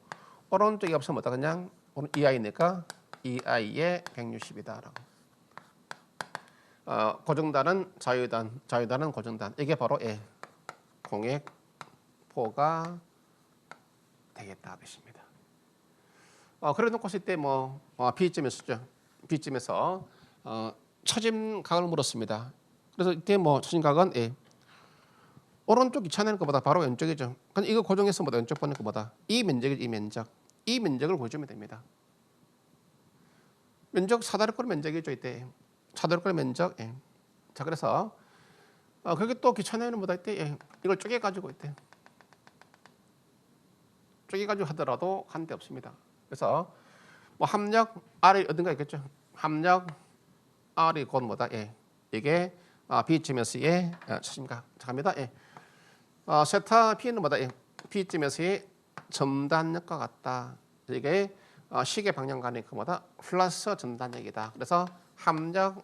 오른쪽 값은 뭐다? 그냥 EI니까 EI의 160이다라고. 고정단은 자유단, 자유단은 고정단. 이게 바로 공액포가 되겠다 뜻입니다. 그래 놓고서 이때 B점에서죠. B점에서 처짐각을 물었습니다. 그래서 이때 처짐각은 오른쪽 귀찮은 것보다 바로 왼쪽이죠. 근데 이거 고정해서 왼쪽 보는 것보다 이 면적이 이 면적을 보여주면 됩니다. 면적 사다리꼴 면적이죠. 이때 사다리꼴 면적. 자, 그래서 그게 또 귀찮아는 뭐다 이때 이걸 쪼개 가지고 이때 쪼개 가지고 하더라도 한데 없습니다. 그래서 합력 R이 어딘가 있겠죠. 합력 R이 곧 뭐다? 이게 B점에서의 처짐각. 자, 갑니다. 세타 P는 뭐다? B점에서의 점단력과 같다. 이게 시계 방향간의 그 뭐다? 플러스 점단력이다. 그래서 합력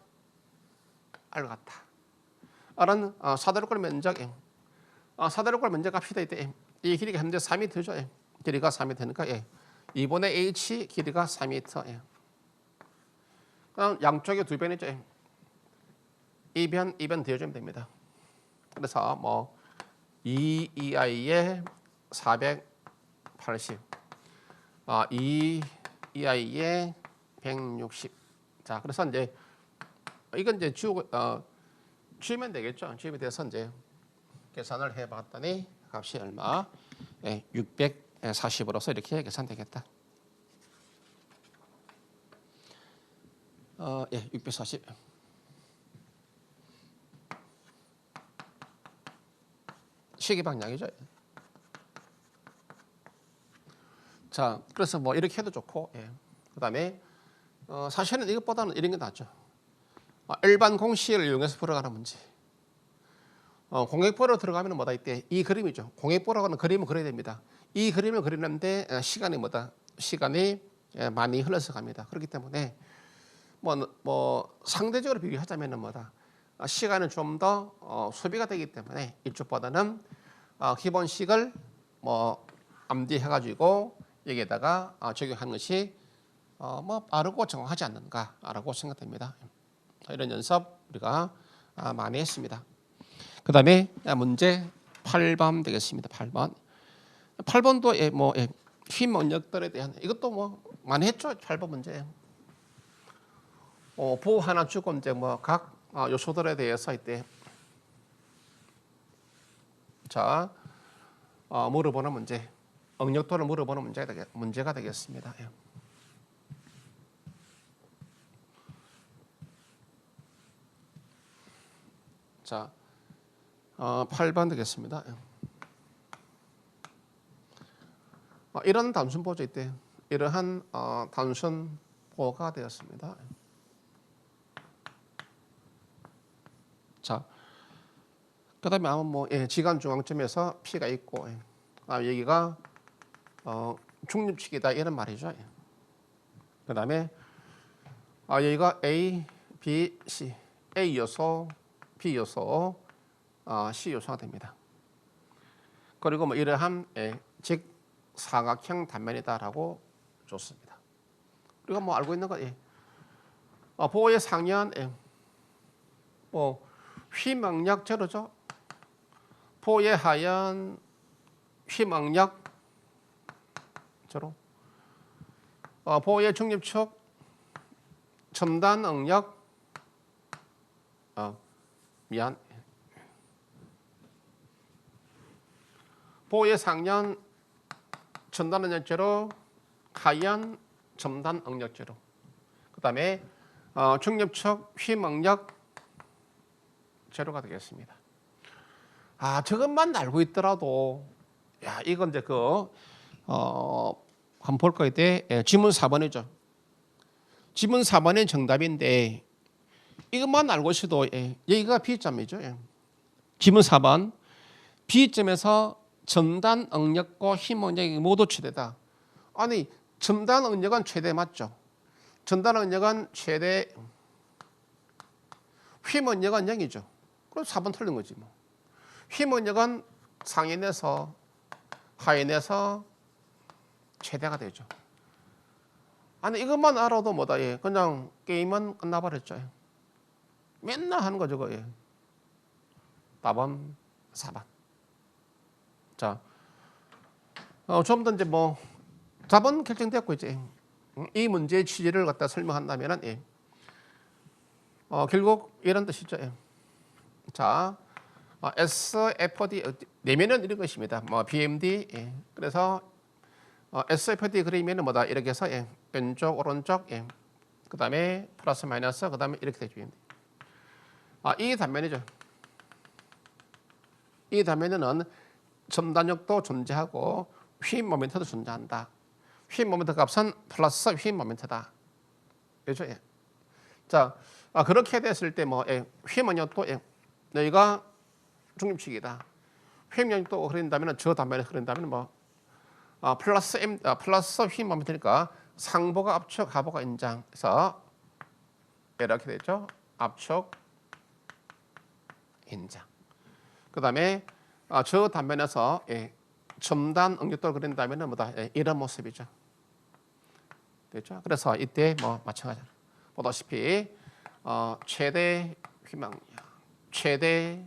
R 같다. R은 사다리꼴 면적 사다리꼴 먼저 갑시다. 이때 이 길이가 현재 4m죠. 예. 길이가 4m니까 예. 2분의 h 길이가 4m. 예. 그럼 양쪽에 2변이죠. 예. 2변 되어주면 됩니다. 그래서 뭐 2i에 480, 2i에 160. 자, 그래서 이제 이건 이제 지우면 되겠죠. 지우면 돼서 이제 계산을 해봤더니 값이 얼마? 예, 640으로서 이렇게 계산되겠다. 예, 640. 시계 방향이죠. 자, 그래서 뭐 이렇게 해도 좋고, 예. 그다음에 사실은 이것보다는 이런 게 낫죠. 일반 공식을 이용해서 풀어가는 문제. 공액보로 들어가면 뭐다 이때 이 그림이죠. 공액보라고 하는 그림을 그려야 됩니다. 이 그림을 그리는데 시간이 뭐다? 시간이 많이 흘러서 갑니다. 그렇기 때문에 뭐 상대적으로 비교하자면은 뭐다? 시간은 좀 더 소비가 되기 때문에 이쪽보다는 기본식을 뭐 암기해가지고 여기에다가 적용하는 것이 뭐 빠르고 정확하지 않는가라고 생각됩니다. 이런 연습 우리가 많이 했습니다. 그 다음에 문제 8번 되겠습니다. 8번. 8번도 뭐 휘 원력들에 대한 이것도 뭐 많이 했죠. 8번 문제. 보호 하나 주고 이제 뭐 각 요소들에 대해서 이때 자 물어보는 문제, 응력도를 물어보는 문제가 되겠습니다. 자, 8번 되겠습니다. 이런 단순 보조 이때 이러한 단순 보호가 되었습니다. 자, 그다음에 아마 뭐 지간 중앙점에서 P가 있고 여기가 중립축이다 이런 말이죠. 그다음에 여기가 A, B, C, A 요소, B 요소, C 요소가 됩니다. 그리고 뭐 이러한 직사각형 단면이다라고 줬습니다. 우리가 뭐 알고 있는 거 보호의 상연 뭐 휘망력 제로죠. 보호의 하연 휘망력 제로. 보호의 중립축 첨단 응력 보호의 상연 첨단 응력 제로 하연 첨단 응력 제로. 그다음에 중립축 휘망력 제로가 되겠습니다. 저것만 알고 있더라도 이건 이제 한번 볼 거에 대해 지문 4번이죠. 지문 4번의 정답인데 이것만 알고 있어도 여기가 B점이죠. 지문 4번 B점에서 첨단 응력과 힘 응력이 모두 최대다. 아니 첨단 응력은 최대 맞죠? 첨단 응력은 최대, 힘 응력은 0이죠. 그럼 4번 틀린 거지 뭐. 힘 응력은 상인에서 하인에서 최대가 되죠. 아니 이것만 알아도 뭐다 그냥 게임은 끝나버렸죠. 맨날 하는 거죠 그거. 답은 4번. 자, 좀 더 이제 뭐 답은 결정되었고 이제 이 문제의 취지를 갖다 설명한다면은 결국 이런 뜻이죠. 자, SFD 내면은 이런 것입니다. 뭐 BMD 그래서 SFD 그리면은 뭐다 이렇게 해서 왼쪽 오른쪽 그다음에 플러스 마이너스 그다음에 이렇게 되죠. 이 단면이죠. 이 단면에는 첨단력도 존재하고 휘 모멘트도 존재한다. 휘 모멘트 값은 플러스 휘 모멘트다. 그렇죠? 자, 그렇게 됐을 때 뭐 휘 모멘트도 여기가 중립축이다. 휘 모멘트도 흐른다면 저 단면에 흐른다면 뭐 플러스 휘 모멘트니까 상보가 압축, 하보가 인장해서 이렇게 되죠. 압축, 인장. 그다음에 저 단면에서 첨단 응력도를 그린다면은 뭐다? 이런 모습이죠. 됐죠? 그래서 이때 뭐 마찬가지로 보다시피 최대 휘망력, 최대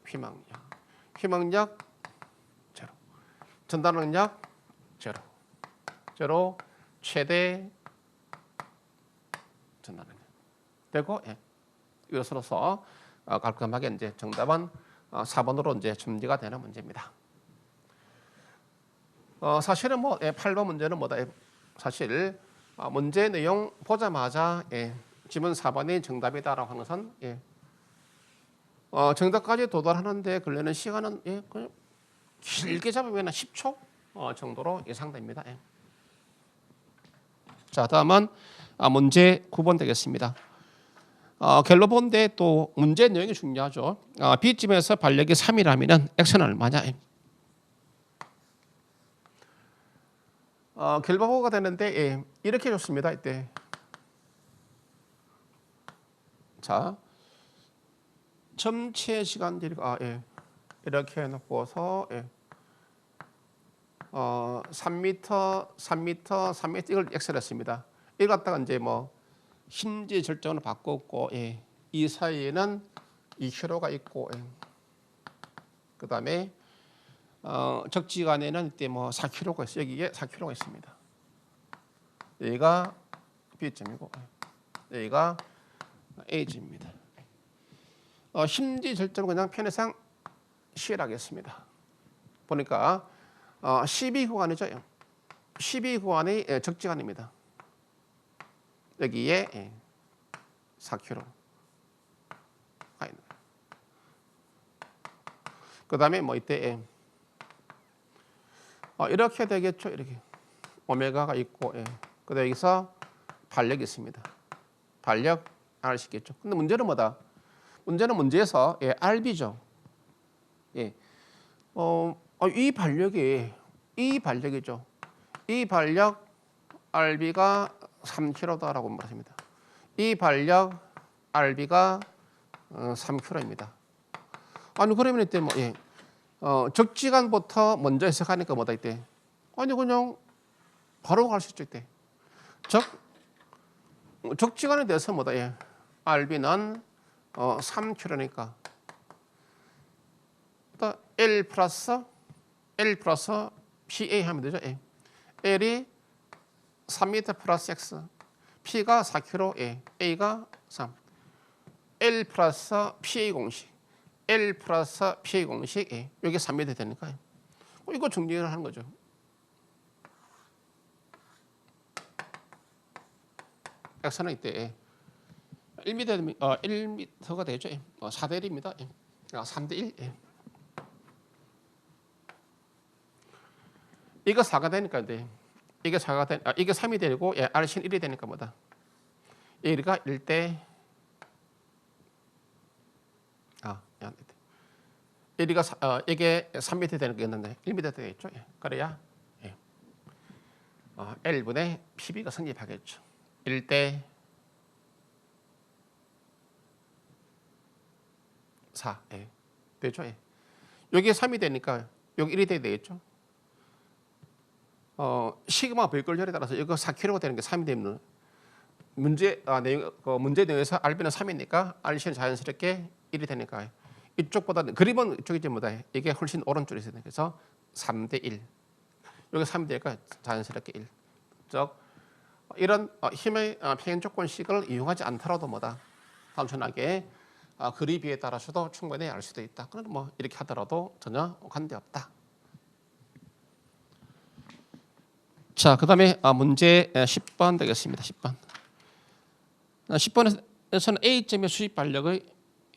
휘망력 제로, 전달 능력 제로, 최대 전달 능력 되고 이것으로서 깔끔하게 이제 정답은 4번으로 이제 준비가 되는 문제입니다. 사실은 뭐 8번 문제는 뭐다? 사실 문제 내용 보자마자 지문 4번이 정답이다라고 하는 것은 정답까지 도달하는데 걸리는 시간은 그냥 길게 잡으면 10초 정도로 예상됩니다. 자, 다음은 문제 9번 되겠습니다. 갤러본데 또 문제 내용이 중요하죠. B집에서 반력이 3이라면 X는 얼마냐? 갤러본가 되는데 이렇게 줬습니다. 이때 자 점체 시간 길이가 이렇게 해놓고서 3m 이걸 X를 했습니다. 이걸 갖다가 이제 뭐 힌지 절정을 바꿨고 이 사이에는 2km가 있고 그 다음에 적지간에는 이때 뭐 4km가 있어요. 여기에 4km가 있습니다. 여기가 B점이고 여기가 A점입니다. 힌지 절정은 그냥 편의상 C라겠습니다. 보니까 12구간이죠. 12구간이 적지간입니다. 여기에 4km. 그 다음에 뭐 이때 이렇게 되겠죠. 이렇게 오메가가 있고 그 다음에 여기서 반력이 있습니다. 반력 R씩 있겠죠. 근데 문제는 뭐다? 문제는 문제에서 RB죠. 이 반력이죠. 이 반력 RB가 3kg다라고 말합니다. 이 반력 RB가 3kg입니다. 아니 그러면 이때 뭐 적지간부터 먼저 해석하니까 뭐다 이때? 아니 그냥 바로 갈 수 있죠 이때. 적지간에 대해서 뭐다 RB는 3kg니까 L 플러스 PA 하면 되죠. L이 3m 플러스 X, P가 4kg, A가 3. L 플러스 PA 공식, L 플러스 PA 공식, 여기 3m 되니까 이거 정리를 하는 거죠. X는 이때 1m가 되죠. 4대 1입니다. 3대 1. 이거 4가 되니까 이게 4가 되 이게 3이 되고 R신 1이 되니까 뭐다? 여기가 1대 여기가 이게 3m 되는 게 있는데 1m 되겠죠. 그래야 L분의 PB가 성립하겠죠. 1대 4 되죠. 여기 3이 되니까 여기 1이 돼야 되겠죠. 시그마 불결열에 따라서 이거 4kg가 되는 게 3이 되면 문제 내용에서 RB는 3이니까 RC는 자연스럽게 1이 되니까 이쪽보다는 그림은 이쪽이지 뭐다. 이게 훨씬 오른쪽에 있어야 돼. 그래서 3대 1. 여기 3이 되니까 자연스럽게 1. 즉 이런 힘의 평행 조건식을 이용하지 않더라도 뭐다. 단순하게 그리비에 따라서도 충분히 알 수도 있다. 그럼 뭐 이렇게 하더라도 전혀 관계없다. 자, 그 다음에 문제 10번 되겠습니다. 10번에서는 A점의 수직 반력의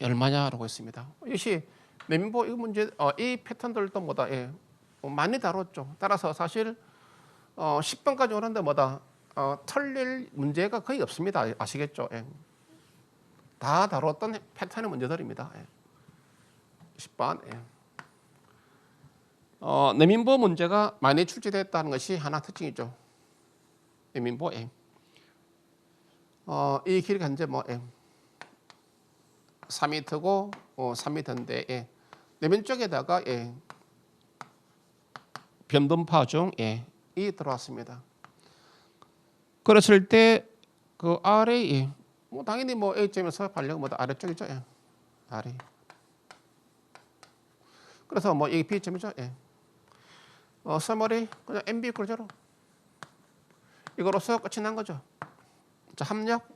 얼마냐라고 했습니다. 이것이 내민보 이 문제 이 패턴들도 뭐다 많이 다뤘죠. 따라서 사실 10번까지 오는데 뭐다 틀릴 문제가 거의 없습니다. 아시겠죠? 다 다뤘던 패턴의 문제들입니다. 10번. 내민보 문제가 많이 출제됐다는 것이 하나 특징이죠. 내민보 이 길이가 현재 3m고 3m인데 내면 쪽에다가 변분파 중 이 들어왔습니다. 그랬을 때 그 RA 뭐 당연히 뭐 A점에서 반려가 뭐다 아래쪽이죠. RA. 그래서 뭐 이 B점이죠. 서머리 그냥 MB 이퀄 제로. 이거로서 끝이 난 거죠. 자, 합력.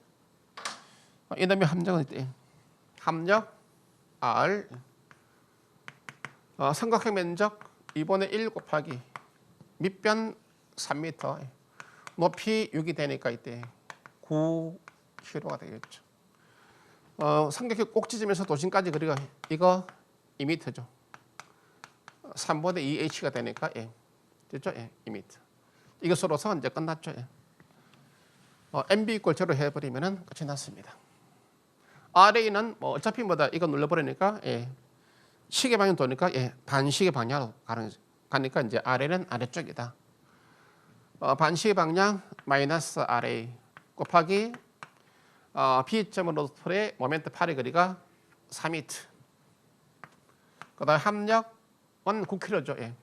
이 다음에 함정은 있대. 합력 R 삼각형 면적 2분의 1 곱하기 밑변 3m 높이 6이 되니까 이때 9kg가 되겠죠. 삼각형 꼭지점에서 도심까지 거리가 이거 2m죠. 3분의 2h가 되니까 됐죠? 2m. 이것으로서 이제 끝났죠. MB 이퀄 제로 해버리면은 끝이 났습니다. RA는 뭐 어차피 뭐다 이거 눌러버리니까 시계 방향 도니까 반시계 방향으로 가니까 이제 RA는 아래쪽이다. 반시계 방향 마이너스 RA 곱하기 B점으로부터의 모멘트 파리 거리가 4m. 그다음 합력은 9kg죠.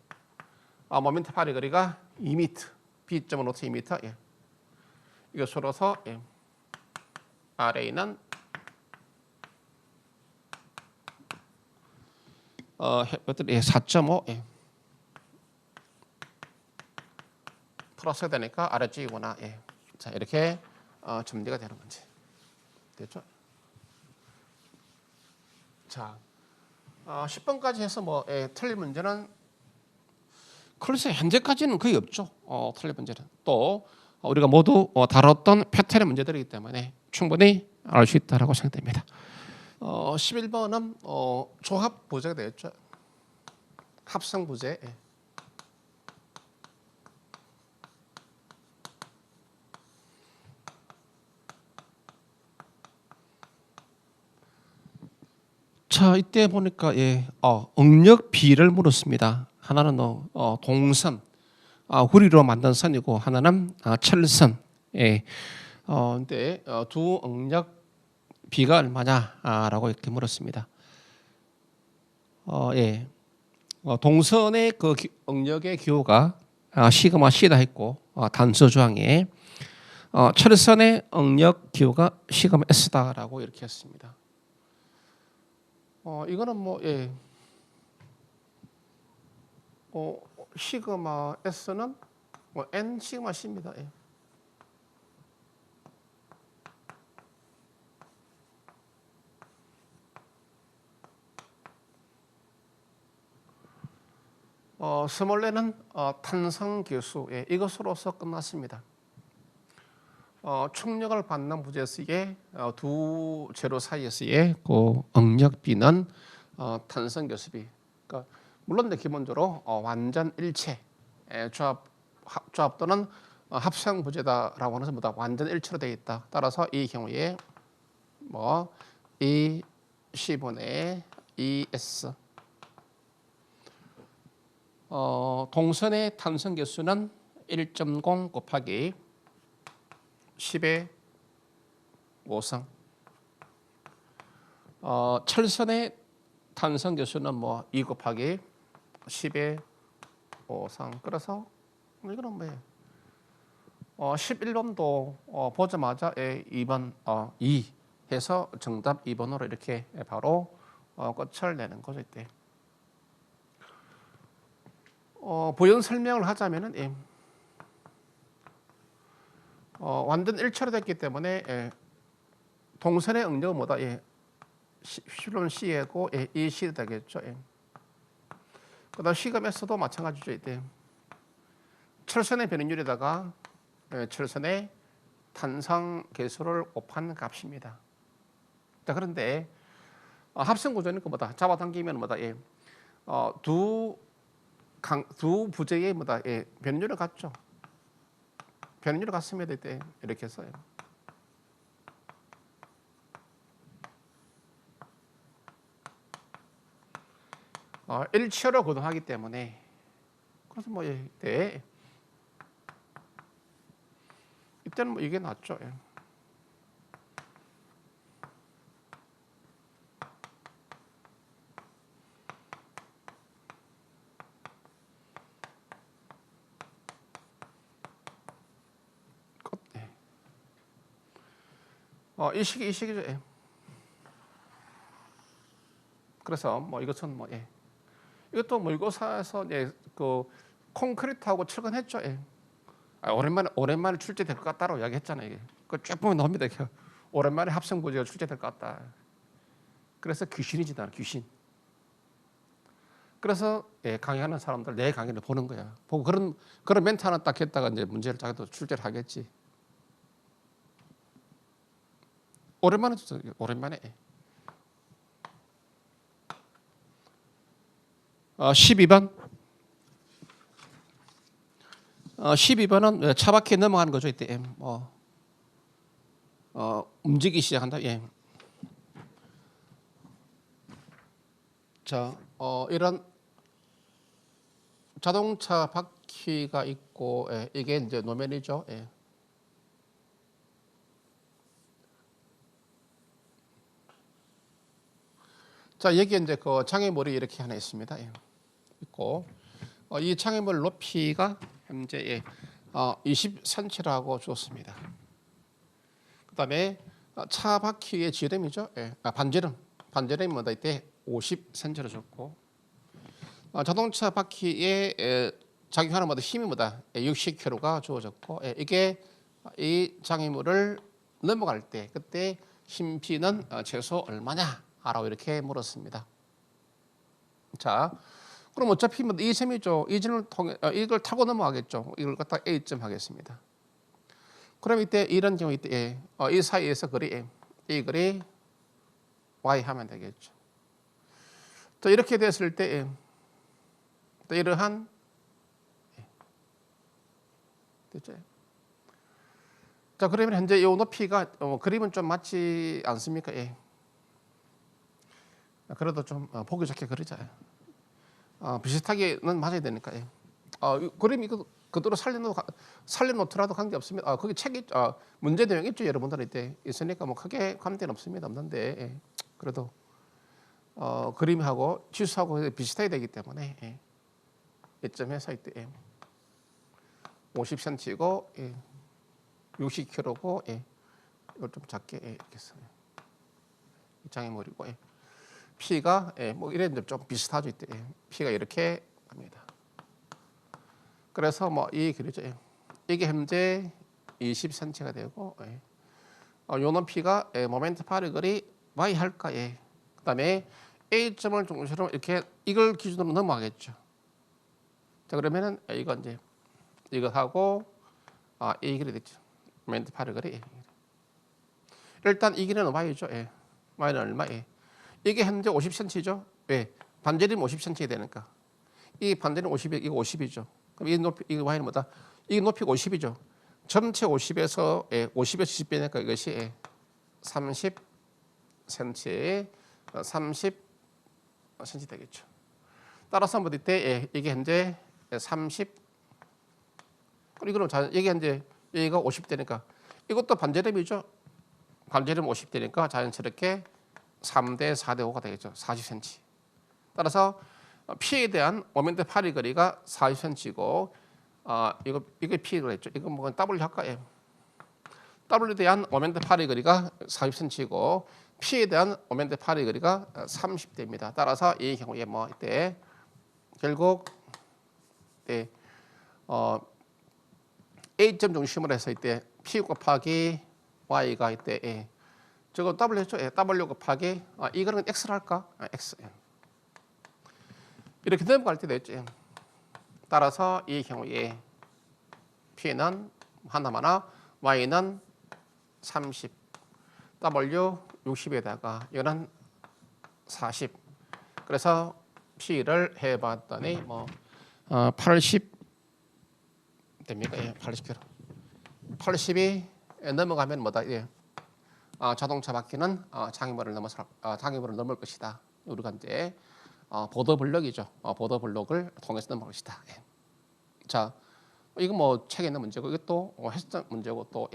모멘트 파리 거리가 2m. B점으로부터 2m. 이것으로서 RA는 이것들이 4.5 플러스가 되니까 아래쪽이구나. 자, 이렇게 정리가 되는 건지 됐죠? 자, 10번까지 해서 뭐 틀릴 문제는 글쎄 현재까지는 거의 없죠. 틀릴 문제는 또 우리가 모두 다뤘던 패턴의 문제들이기 때문에 충분히 알 수 있다라고 생각됩니다. 11번은 조합 부재가 되겠죠. 합성 부재. 자, 이때 보니까 응력 비를 물었습니다. 하나는 동선, 구리로 만든 선이고 하나는 철선. 근데 두 응력 비가 얼마냐라고 이렇게 물었습니다. 동선의 그 응력의 기호가 시그마 C다 했고 단서 조항에 철선의 응력 기호가 시그마 S다라고 이렇게 했습니다. 이거는 뭐 시그마 S는 뭐 N 시그마 C입니다. 스몰레는 탄성 계수 이것으로서 끝났습니다. 충력을 받는 부재수의 두 재료 사이에서의 그 응력비는 탄성 계수비. 그러니까 물론 기본적으로 완전 일체 조합 또는 합성 부재다라고 하는 것보다 완전 일체로 되어 있다. 따라서 이 경우에 뭐 E C분의 ES 동선의 탄성 계수는 1.0 곱하기 10의 5성. 철선의 탄성 계수는 뭐 2 곱하기 10의 5성. 그래서 이거는 뭐예요? 11번도 보자마자 2번 2 해서 정답 2번으로 이렇게 바로 끝을 내는 거죠. 이때. 부연 설명을 하자면은 완전 일체로 됐기 때문에 동선의 응력은 뭐다? 실론 C이고 E C 되겠죠. 그다음 시감에서도 마찬가지죠. 이때 철선의 변연율에다가 철선의 탄성 계수를 곱한 값입니다. 자, 그런데 합성 구조는 뭐다? 잡아당기면 뭐다? 두 부재의 뭐다? 변연율은 같죠. 변연율은 같습니다. 이때 이렇게 써요. 일체로 거동하기 때문에 그래서 뭐 이때는 뭐 이게 낫죠. 이 식이죠. 예. 그래서 뭐 이것은 뭐 예. 이것도 모의고사에서 예, 그 콘크리트하고 철근했죠. 예. 오랜만에 출제될 것 같다라고 이야기했잖아요. 이게. 그쭉 보면 나옵니다. 이게. 오랜만에 합성부지가 출제될 것 같다. 그래서 귀신이지 나는 귀신. 그래서 예, 강의하는 사람들 내 강의를 보는 거야. 보고 그런 멘트 하나 딱 했다가 이제 문제를 자기도 출제를 하겠지. 오랜만에 줬어요. 오랜만에. 12번. 12번은 차박해 넘어가는 거죠. 이때 움직이기 시작한다. 예. 자, 이런 자동차 바퀴가 있고, 예, 이게 이제 노면이죠. 예. 자, 여기 이제 그 장애물이 이렇게 하나 있습니다. 예. 있고, 이 장애물 높이가 현재 예, 20cm라고 주었습니다. 그다음에 차 바퀴의 지름이죠. 예. 반지름이 뭐다 이때 50cm로 줬고, 자동차 바퀴에 작용하는 뭐다 힘이 뭐다 60kg가 주어졌고, 예. 이게 이 장애물을 넘어갈 때 그때 힘 P는 최소 얼마냐? 라고 이렇게 물었습니다. 자, 그럼 어차피 뭐 이 점이죠. 이 점을 통해 이걸 타고 넘어가겠죠. 이걸 갖다 A점 하겠습니다. 그럼 이때 이런 경우 이때 이 사이에서 이 글이 Y 하면 되겠죠. 또 이렇게 됐을 때 또 이러한 됐죠. 자, 그러면 현재 이 높이가 그림은 좀 맞지 않습니까? 예. 그래도 좀 보기 좋게 그리자. 비슷하게는 맞아야 되니까. 예. 그림 이거 그대로 살려놓더라도 관계 없습니다. 거기 책이 문제 내용 있죠. 여러분들 이때 있으니까 뭐 크게 관계는 없습니다. 없는데 예. 그래도 그림하고 지수하고 비슷해야 되기 때문에 예. 이점에서 이때 예. 50cm고 예. 60kg고 예. 이걸 좀 작게 예. 이렇게 써요. 장애물이고 예. P가 예, 뭐 이랬는데 좀 비슷하죠. 이때 예. P가 이렇게 갑니다. 그래서 뭐 이 길이죠. 예. 이게 현재 20cm가 되고, 예. 요 높이가 예, 모멘트 파르글이 y 할까 예. 그다음에 A점을 중심으로 이렇게 이걸 기준으로 넘어가겠죠. 자, 그러면은 이거 이제 이거 하고 이 길이 됐죠. 모멘트 파르글이 예. 일단 이 길이는 y죠. 예. y는 얼마? 예. 이게 현재 50cm죠. 왜? 반지름 50cm 되니까. 이 반지름 50이 이거 50이죠. 그럼 이 높이 이 y는 뭐다? 이 높이가 50이죠. 전체 50에서 50에서 70 빼니까 이것이 30cm에 30cm 되겠죠. 따라서 한번 이때 이게 현재 30. 그럼 이게 현재 여기가 50 되니까 이것도 반지름이죠. 반지름 50 되니까 자연스럽게 3대 4대 5가 되겠죠. 40cm. 따라서 P에 대한 모멘트 파리 거리가 40cm고 이거 P가 했죠. 이거 뭐 W 할까? 예. W에 대한 모멘트 파리 거리가 40cm고 P에 대한 모멘트 파리 거리가 30대입니다. 따라서 이 경우에 뭐 이때 결국 A점 중심으로 해서 이때 P 곱하기 Y가 이때 저거 W 했죠? W 곱하기 이거는 X를 할까? X. 이렇게 넘어갈 때 됐죠. 따라서 이 경우에 P는 하나마나 Y는 30, W 60에다가 이거는 40. 그래서 P를 해봤더니 뭐 80 됩니까? 80km. 80이 넘어가면 뭐다? 자동차 바퀴는 장애물을 넘을 것이다. 우리가 이제 보도블록이죠. 보도블록을 통해서 넘어갈 것이다. 예. 자, 이거 뭐 책에 있는 문제고 이것도 했던 문제고 또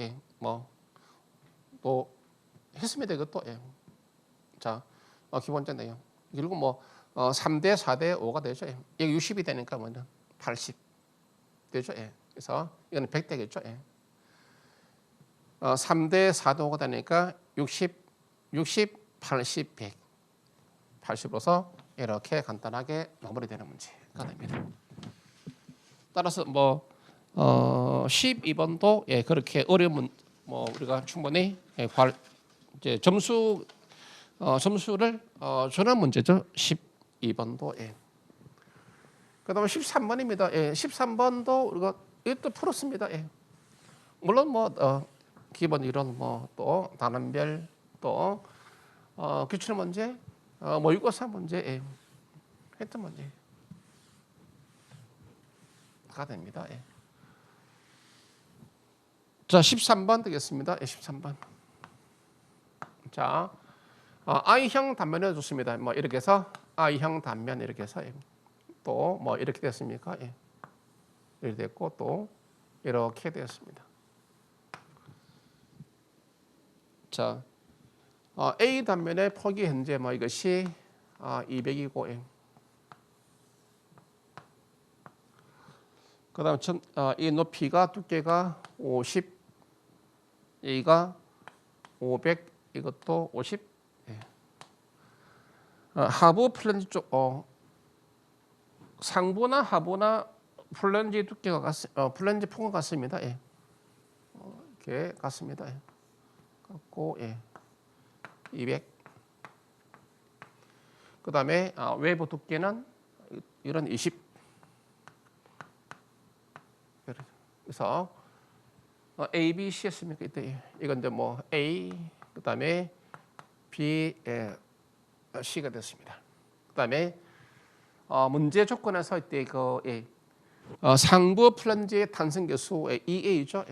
했습니다. 이것도 자, 기본적 내용. 결국 뭐 3대 4대 5가 되죠. 이게 60이 되니까 뭐는 80 되죠. 그래서 이거는 100 되겠죠. 3대 4대 5가 되니까 60, 80, 100. 80으로서 이렇게 간단하게 마무리되는 문제가 됩니다. 따라서 12번도 예, 그렇게 어려운 우리가 충분히 예, 이제 점수를 주는 문제죠. 12번도 예. 그다음에 13번입니다. 예, 13번도 우리가 이것도 풀었습니다. 예. 물론 기본 이론 또 단원별 또 기출 문제 모의고사 문제 예. 했던 문제가 됩니다. 예. 자, 13번 되겠습니다. 예, 13번. 자, I형 단면을 줬습니다. 이렇게 해서 I형 단면 이렇게 해서 예. 또 이렇게 됐습니까? 예. 이렇게 됐고 또 이렇게 되었습니다. 자, A 단면의 폭이 현재 이것이 200이고 예. 그다음 이 높이가 두께가 50, A가 500, 이것도 50. 예. 하부 플랜지 쪽 상부나 하부나 플랜지 두께가 플랜지 폭은 같습니다. 예. 이렇게 같습니다. 예. 같고 예. 200. 그다음에 외부 두께는 이런 20. 그래서 A, B, C 했습니까? 이때 이건 이제 A 그다음에 B, C가 됐습니다. 그다음에 문제 조건에서 이때 상부 플랜지의 탄성 계수 EA죠.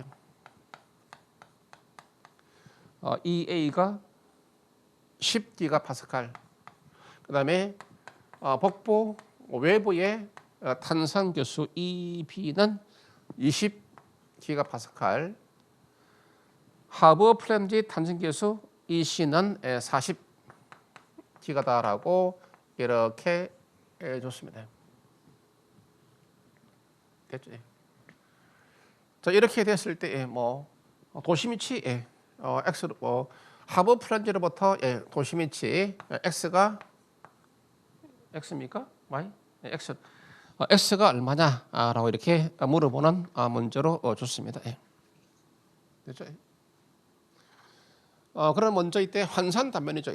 EA가 10기가파스칼. 그다음에 복부 외부의 탄성 계수 EB는 20기가파스칼. 하부 플랜지 탄성 계수 EC는 40기가다라고 이렇게 줬습니다. 됐죠? 자, 이렇게 됐을 때 도시미치 x 하부 플랜지로부터 도시미치 x가 x입니까? y? x x가 얼마냐라고 이렇게 물어보는 문제로 줬습니다. 됐죠? 그럼 먼저 이때 환산 단면이죠.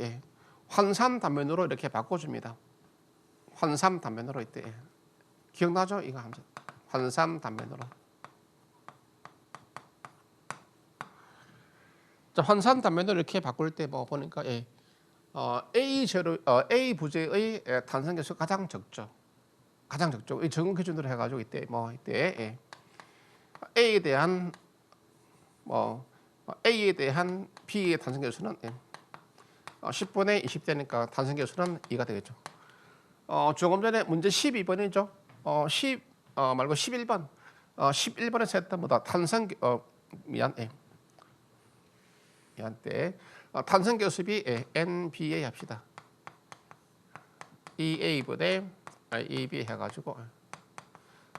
환산 단면으로 이렇게 바꿔줍니다. 환산 단면으로 이때 기억나죠? 이거 환산 단면으로. 자, 환산 단면으로 이렇게 바꿀 때 보니까 A 부재의 탄성 계수가 가장 적죠. 가장 적죠. 이 적응 기준으로 해가지고 이때 A에 대한 A에 대한 B의 탄성 계수는 10분의 20되니까 탄성 계수는 2가 되겠죠. 조금 전에 문제 12번이죠. 10 말고 11번. 11번에서 했던 탄성 미안 때 탄성 계수비 NBA 합시다. EA분의 EB 해가지고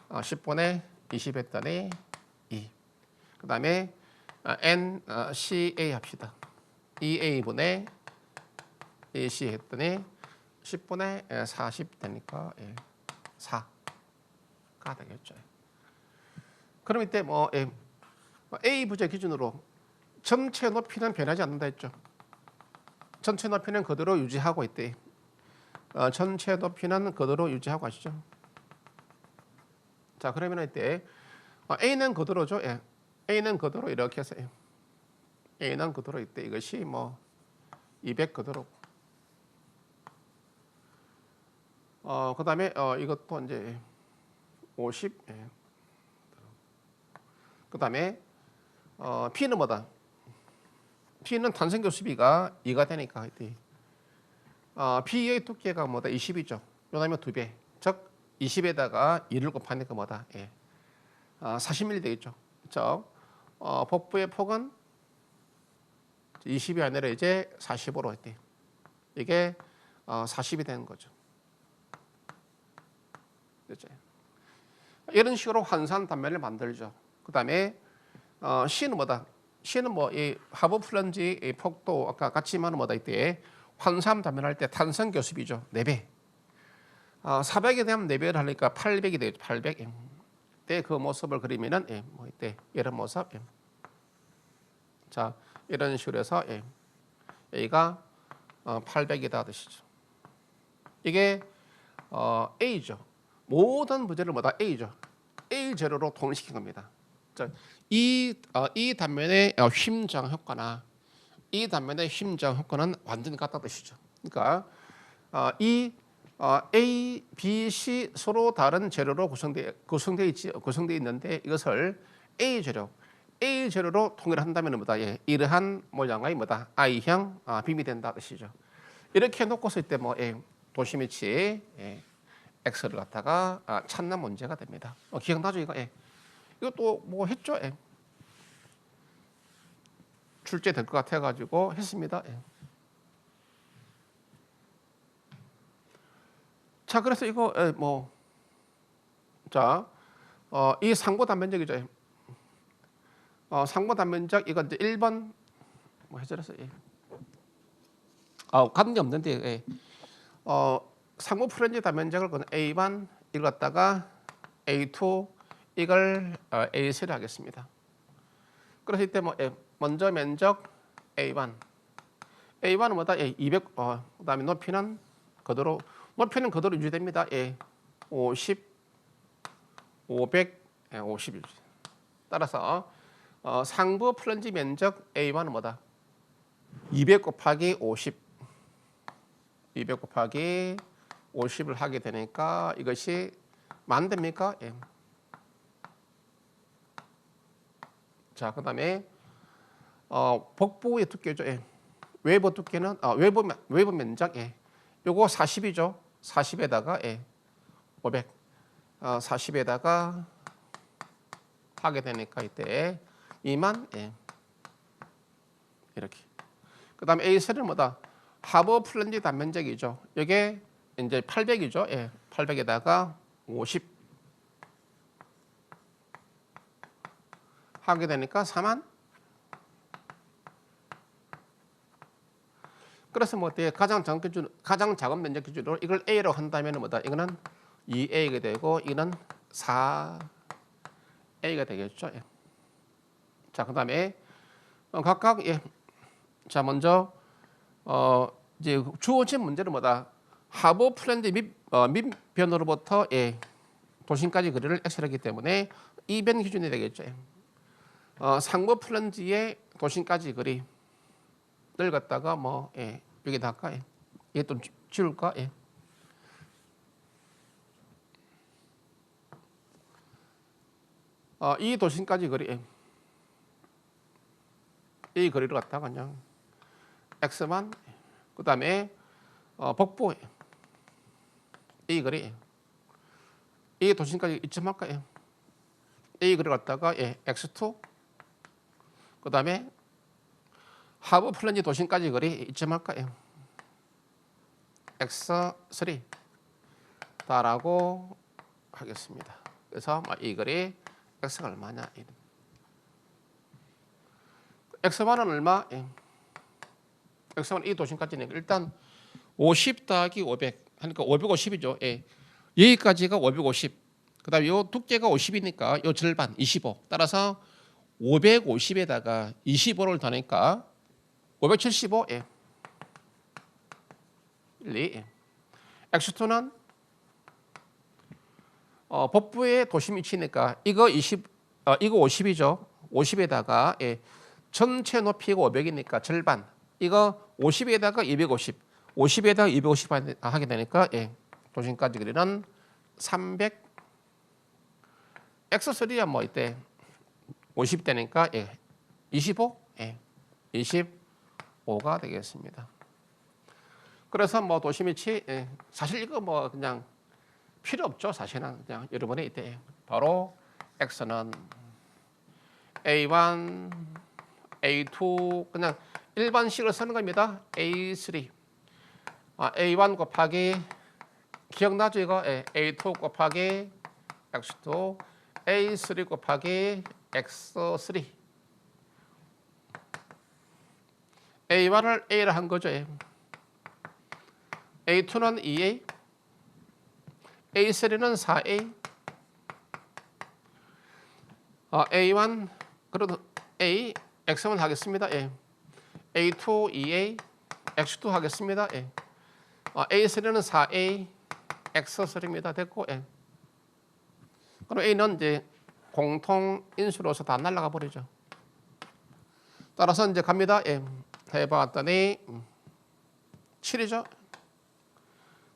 10분의 20 했더니 2. 그 다음에 NCA 합시다. EA분의 AC 했더니 10분의 40 되니까 4가 되겠죠. 그럼 이때 A 부재 기준으로 전체 높이는 변하지 않는다 했죠. 전체 높이는 그대로 유지하고 있대. 전체 높이는 그대로 유지하고 가시죠. 자, 그러면 이때 A는 그대로죠. A는 그대로 이렇게 해서 A는 그대로 있대. 이것이 200 그대로. 그다음에 이것도 이제 50. 그다음에 P는 뭐다? P는 탄성 교수비가 2가 되니까 B의 두께가 20이죠. 요나면 2배. 즉 20에다가 2를 곱하니까 40mm 되겠죠. 즉 복부의 폭은 20이 아니라 이제 40으로 했대. 이게 40이 되는 거죠. 됐죠? 이런 식으로 환산 단면을 만들죠. 그다음에 C는 뭐다? C는 뭐 이 하부 플런지 이 폭도 아까 같지만 뭐다 이때 환삼 단면할 때 탄성 교습이죠. 4배. 400에 대한 4배를 하니까 800이 되죠. 800. 때 그 모습을 그리면은 뭐 이때 이런 모습. 자, 이런 식으로 해서 A가 800이다 뜻이죠. 이게 A죠. 모든 부재를 뭐다 A죠. A 제로로 통일시킨 겁니다. 자, 이 단면의 힘장 효과나 이 단면의 힘장 효과는 완전히 같다 뜻이죠. 그러니까 이 A, B, C 서로 다른 재료로 구성되어 있는데 이것을 A 재료로 통일한다면 뭐다? 이러한 모양의 뭐다? I형 빔이 된다 뜻이죠. 이렇게 놓고서 이때 뭐 도시미치 X를 갖다가 찾는 문제가 됩니다. 기억나죠 이거? 이것도 뭐 했죠? 출제 될 것 같아가지고 했습니다. 자, 그래서 이거 이 상보 단면적이죠. 상보 단면적 이거 이제 1번 뭐 해설해서 관계 없는데 상보 프렌즈 단면적을 그 A1 이걸 갖다가 A2 이걸 A3를 하겠습니다. 그래서 이때 뭐 먼저 면적 A1 A1은 뭐다? 200 그다음에 높이는 그대로 유지됩니다. 50 500 50 따라서 상부 플런지 면적 A1은 뭐다? 200 곱하기 50 200 곱하기 50을 하게 되니까 이것이 만듭니까? 자, 그다음에 복부의 두께죠. 외부 두께는 외부 면적 요거 40이죠. 40에다가 500 40에다가 하게 되니까 이때 2만 이렇게. 그다음에 A3는 뭐다? 하부 플런지 단면적이죠. 이게 이제 800이죠. 800에다가 50 하게 되니까 4만. 그래서 뭐 어때요? 가장 작은 면적 기준으로 이걸 A로 한다면 뭐다? 이거는 2A가 되고 이거는 4A가 되겠죠. 자, 그다음에 각각 자, 먼저 이제 주어진 문제는 뭐다? 하부 플랜지 밑변으로부터 도심까지 거리를 X라기 때문에 이변 기준이 되겠죠. 상부 플랜지의 도심까지 거리를 갖다가 뭐 여기다 할까? 이게 좀 지울까? 이 도심까지 거리 이 거리를 갖다가 그냥 X만 그다음에 복부 이 거리 이 도심까지 이점할까? 이 거리를 갖다가 X2 그다음에 하부 플랜지 도심까지 거리 이점할까? X3 다라고 하겠습니다. 그래서 이 거리 X가 얼마냐? X만은 얼마? X만 이 도심까지는 일단 50 더하기 500 하니까 550이죠. 여기까지가 550. 그다음에 요 두께가 50이니까 요 절반 25. 따라서 550에다가 25를 더니까 575. 1, 2. X2는 복부의 도심 위치니까 이거 50이죠. 50에다가 전체 높이가 500이니까 절반. 이거 50에다가 250. 50에다가 250 하게 되니까 도심까지 거리는 300. X3야 뭐 이때 50 되니까 25. 25가 되겠습니다. 그래서 뭐 도심 위치 사실 이거 뭐 그냥 필요 없죠. 사실은 그냥 여러분의 이때 바로 X는 A1, A2 그냥 일반식으로 쓰는 겁니다. A3, A1 곱하기 기억나죠 이거? A2 곱하기 X2, A3 곱하기 X3 A1을 A를 한 거죠. A2는 2A, A3는 4A, A1 그래도 A, X1 하겠습니다. A2 2A, X2 하겠습니다. A3는 4A, X3입니다. 됐고, 그럼 A는 이제 공통 인수로서 다 날아가 버리죠. 따라서 이제 갑니다. 해봤더니 7이죠.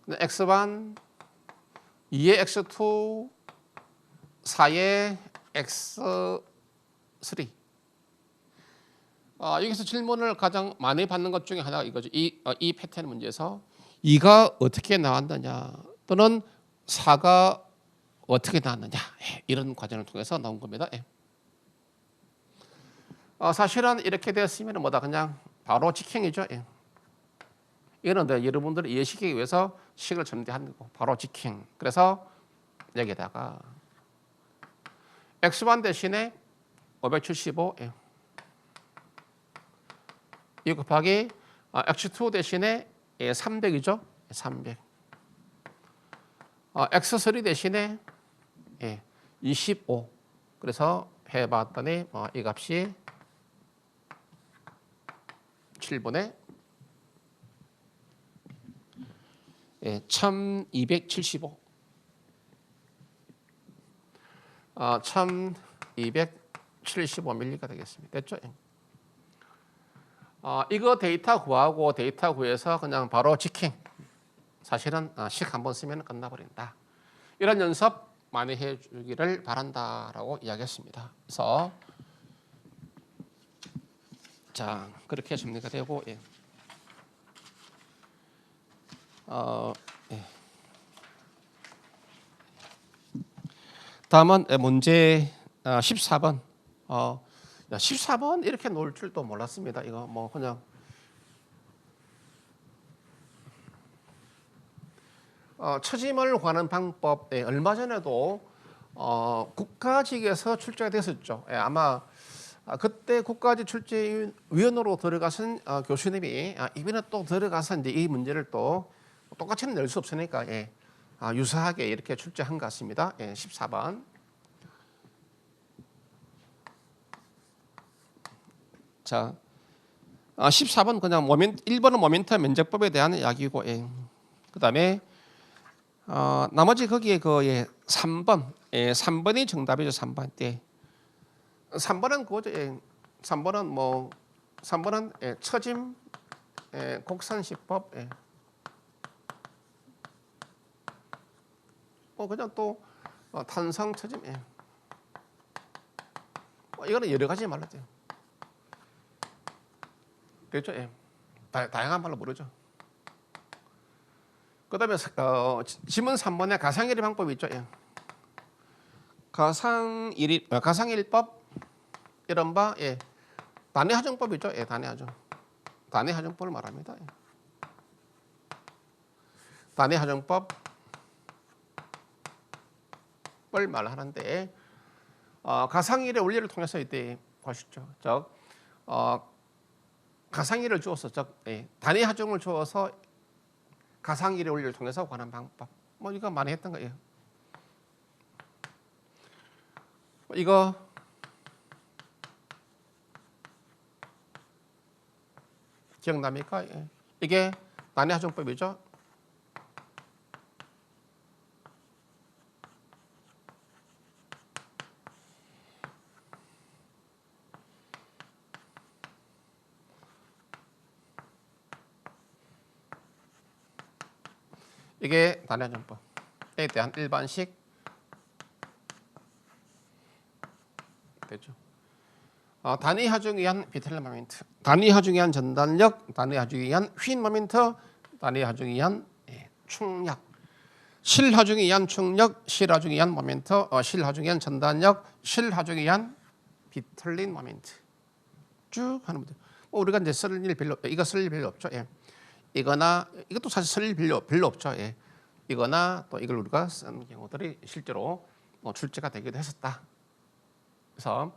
X1, 2의 X2, 4의 X3. 여기서 질문을 가장 많이 받는 것 중에 하나가 이거죠. 이 패턴 문제에서 2가 어떻게 나왔느냐 또는 4가 어떻게 나왔느냐 이런 과정을 통해서 나온 겁니다. 사실은 이렇게 되었으면 뭐다 그냥 바로 직행이죠. 이거는 여러분들을 이해시키기 위해서 식을 전제한 거고 바로 직행. 그래서 여기다가 X1 대신에 575 2 곱하기 X2 대신에 300이죠. 300 X3 대신에 25 그래서 해봤더니 이 값이 7분의 1275 1275ml가 되겠습니다. 됐죠? 이거 데이터 구하고 데이터 구해서 그냥 바로 직행. 사실은 식 한번 쓰면 끝나버린다. 이런 연습 많이 해주기를 바란다라고 이야기했습니다. 그래서 자 그렇게 정리가 되고 다음은 문제 14번. 14번 이렇게 놓을 줄도 몰랐습니다. 이거 뭐 그냥 처짐을 구하는 방법. 얼마 전에도 국가직에서 출제가 됐었죠. 아마 그때 국가직 출제위원으로 들어가신 교수님이 이번에 또 들어가서 이제 이 문제를 또 똑같이는 낼 수 없으니까 유사하게 이렇게 출제한 것 같습니다. 14번. 자, 14번 그냥 1번은 모멘트 면적법에 대한 이야기고, 그 다음에 나머지 거기에 그 3번, 3번이 정답이죠. 3번 때. 3번은 그거죠. 3번은 처짐, 곡선시법. 그냥 또 탄성 처짐. 이거는 여러 가지 말로 돼요. 그렇죠? 다양한 말로 부르죠. 그 다음에 지문 3번에 가상일의 방법이 있죠. 가상일법 이른바 단위하정법이 있죠. 단위하정법을 말합니다. 단위하정법을 말하는데 가상일의 원리를 통해서 이때 보시죠. 즉 가상일을 주어서 단위하정을 주어서 가상일의 원리를 통해서 관한 방법. 이거 많이 했던 거예요. 이거 기억납니까? 이게 단위하정법이죠. 이게 단위하정법에 대한 일반식 되죠. 단위하중에 의한 비틀 모멘트, 단위하중에 의한 전달력, 단위하중에 의한 휜 모멘트, 단위하중에 의한 충력, 실하중에 의한 충력, 실하중에 의한 모멘트, 실하중에 의한 전달력, 실하중에 의한 비틀린 모멘트 쭉 하는 문제. 우리가 이제 쓸 일 별로 이거 쓸 일 별로 없죠. 이거나 이것도 사실 쓸 일 별로 없죠. 이거나 또 이걸 우리가 쓴 경우들이 실제로 출제가 되기도 했었다. 그래서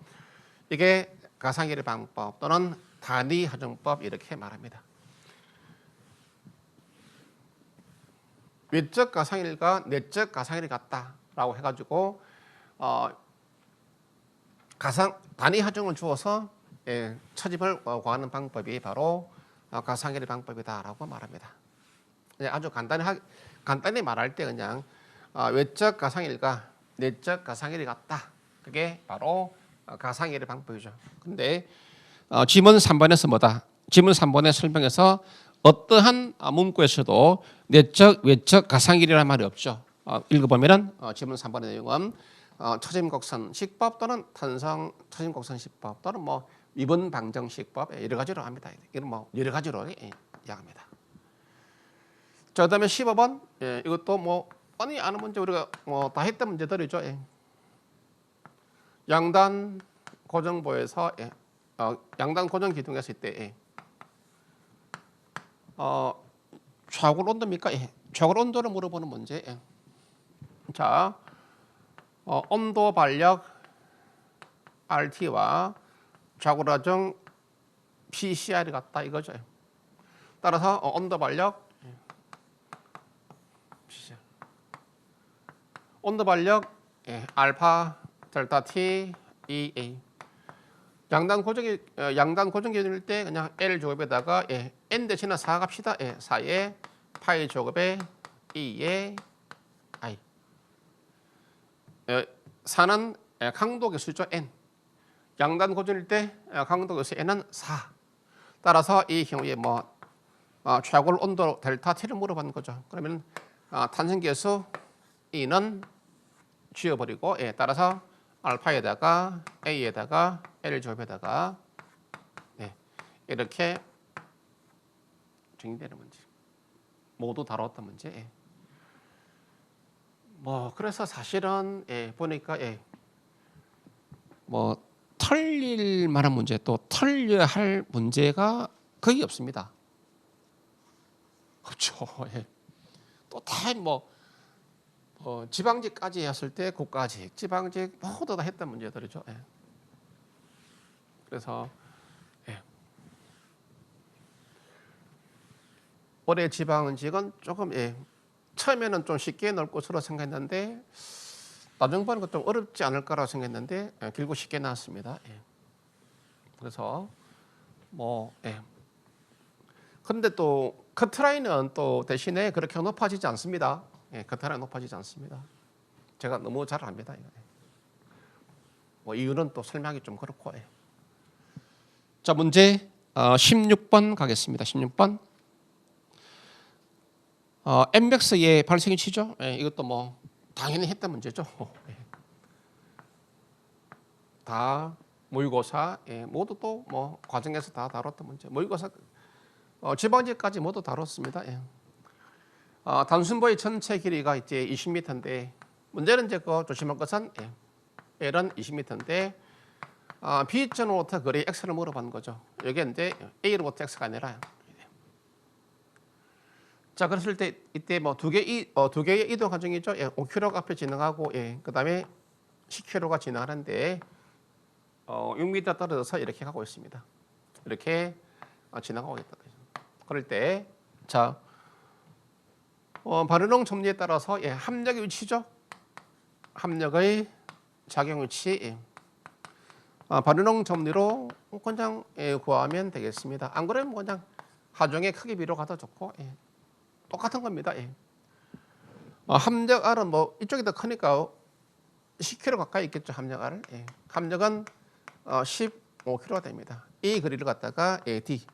이게 가상일의 방법 또는 단위 하정법 이렇게 말합니다. 외적 가상일과 내적 가상일이 같다라고 해가지고 단위 하정을 주어서 처집을 구하는 방법이 바로 가상일의 방법이다라고 말합니다. 아주 간단히 말할 때 그냥 외적 가상일과 내적 가상일이 같다. 그게 바로 가상일의 방법이죠. 근데 지문 3번에서 뭐다? 지문 3번의 설명에서 어떠한 문구에서도 내적, 외적, 가상일이라는 말이 없죠. 읽어보면은 지문 3번의 내용은 처짐곡선식법 또는 탄성 처짐곡선식법 또는 뭐 미분 방정식법 여러 가지로 합니다. 이런 뭐 여러 가지로 이야기합니다. 자, 그다음에 15번 이것도 뭐 뻔히 아는 문제 우리가 뭐 다 했던 문제들이죠. 양단 고정보에서 양단 고정 기둥에서 이때 좌골 온도입니까? 좌골 온도를 물어보는 문제. 자, 온도 반력 RT와 좌골 하정 PCR이 같다 이거죠. 따라서 온도 반력 알파 델타 T EA 양단 고정 기준일 때 그냥 L 제곱에다가 N 대신에 4 갑시다. 4에 파이 제곱에 2에 I 4는 강도 개수죠. N 양단 고정일 때 강도 개수 N은 4 따라서 이 경우에 뭐 최골 온도 델타 T를 물어봤는 거죠. 그러면 탄성 계수 E는 지워버리고 따라서 알파에다가 A에다가 L 제곱에다가 이렇게 정리되는 문제. 모두 다뤘던 문제. 뭐 그래서 사실은 보니까 뭐 털릴 만한 문제 또 털려야 할 문제가 거의 없습니다. 없죠. 또 다 뭐 지방직까지 했을 때 국가직, 지방직 모두 다 했던 문제들이죠. 그래서 올해 지방직은 조금 처음에는 좀 쉽게 넣을 것으로 생각했는데 나중 보니까 좀 어렵지 않을까라고 생각했는데 결국 쉽게 나왔습니다. 그래서 근데 또 커트라인은 또 대신에 그렇게 높아지지 않습니다. 커트라인 높아지지 않습니다. 제가 너무 잘 압니다. 뭐 이유는 또 설명하기 좀 그렇고. 자, 문제 16번 가겠습니다. 16번. MX의 발생이 치죠. 이것도 뭐 당연히 했던 문제죠. 다 모의고사 모두 또 뭐 과정에서 다 다뤘던 문제. 모의고사 지방직까지 모두 다뤘습니다. 단순보의 전체 길이가 이제 20m인데 문제는 이제 그 조심할 것은 L은 20m인데 B점으로부터 거리 X를 물어봤는 거죠. 여기 이제 A로부터 X가 아니라. 자, 그랬을 때 이때 뭐 두 개의 이동 과정이죠. 5km 앞에 진행하고 그다음에 10km가 진행하는데 6m 떨어져서 이렇게 가고 있습니다. 이렇게 지나가고 있다. 그럴 때 자, 바르농 정리에 따라서 합력의 위치죠. 합력의 작용 위치 바르농 정리로 그냥 구하면 되겠습니다. 안 그러면 그냥 하중의 크기 비로 가도 좋고 똑같은 겁니다. 합력 R은 뭐 이쪽이 더 크니까 10km 가까이 있겠죠. 합력 R은 합력은 15km가 됩니다. 이 거리를 갖다가 D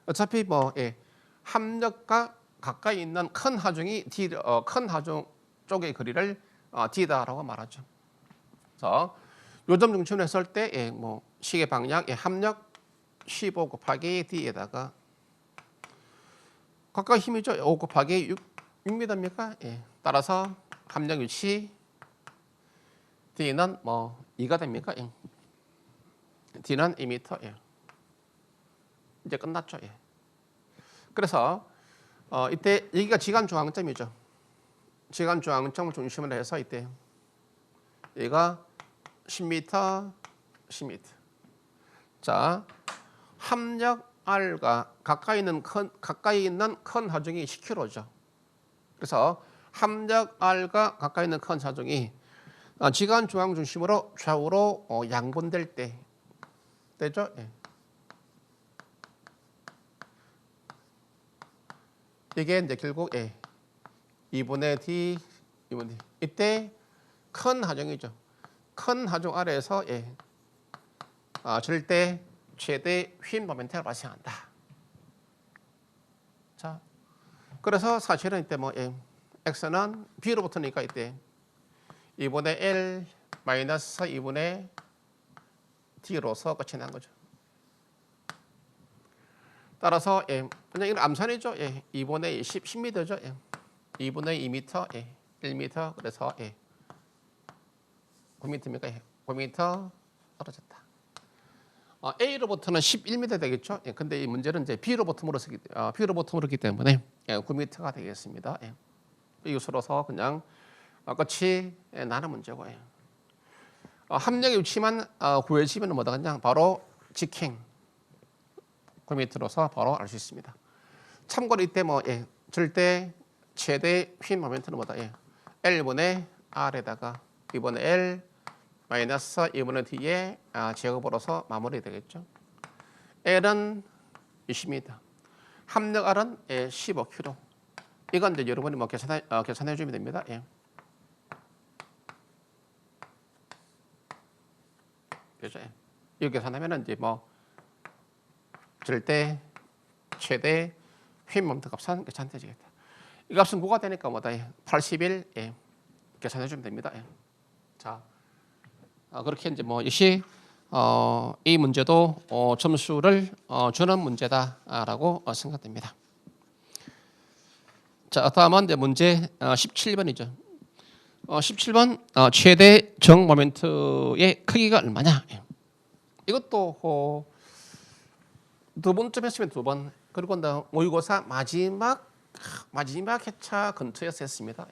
어차피 뭐 합력과 가까이 있는 큰 하중이 큰 하중 쪽의 거리를 D다라고 말하죠. 그래서 요점 중심을 했을 때 뭐 시계 방향 합력 15 곱하기 D에다가 가까이 힘이죠. 5 곱하기 6m입니까? 따라서 합력 위치 D는 뭐 2가 됩니까? D는 2m. 이제 끝났죠. 그래서 이때 여기가 지간 중앙점이죠. 지간 중앙점을 중심으로 해서 이때 여기가 10m, 10m. 자, 함력 R과 가까이 있는 큰 하중이 10kg죠. 그래서 함력 R과 가까이 있는 큰 하중이 지간 중앙 중심으로 좌우로 양분될 때 되죠. 예. 이게 이제 결국 2분의 D, 2분의 D. 이때 큰 하중이죠. 큰 하중 아래에서 절대 최대 휜 모멘트가 발생한다. 자, 그래서 사실은 이때 x는 b로부터니까 이때 2분의 L 마이너스 2분의 D로서 끝이 난 거죠. 따라서 그냥 이건 암산이죠. 2분의 10m죠. 2분의 2m, 1m. 그래서 9m입니까? 9m 떨어졌다. A로부터는 11m 되겠죠. 근데 이 문제는 이제 B로부터 물었기 때문에 9m가 되겠습니다. 이것으로서 그냥 끝이 나는 문제고. 함력의 위치만 구해지면 뭐다 그냥 바로 직행 9m로서 바로 알 수 있습니다. 참고로 이때 절대 최대 휜 모멘트는 뭐다? L분의 R에다가 2분의 L 마이너스 2분의 D의 제곱으로서 마무리 되겠죠. L은 20m, 함력 R은 15kg. 이건 이제 여러분이 계산해 주면 됩니다. 그죠? 이거 계산하면은 이제 절대 최대 휜 모멘트 값은 계산되지겠다. 이 값은 9가 되니까 81 계산해 주면 됩니다. 자, 그렇게 이제 역시 이 문제도 점수를 주는 문제다라고 생각됩니다. 자, 다음은 이제 문제 17번이죠. 17번 최대 정 모멘트의 크기가 얼마냐? 이것도 두 번쯤 했으면 두 번, 그리고 모의고사 마지막 회차 근처에서 했습니다.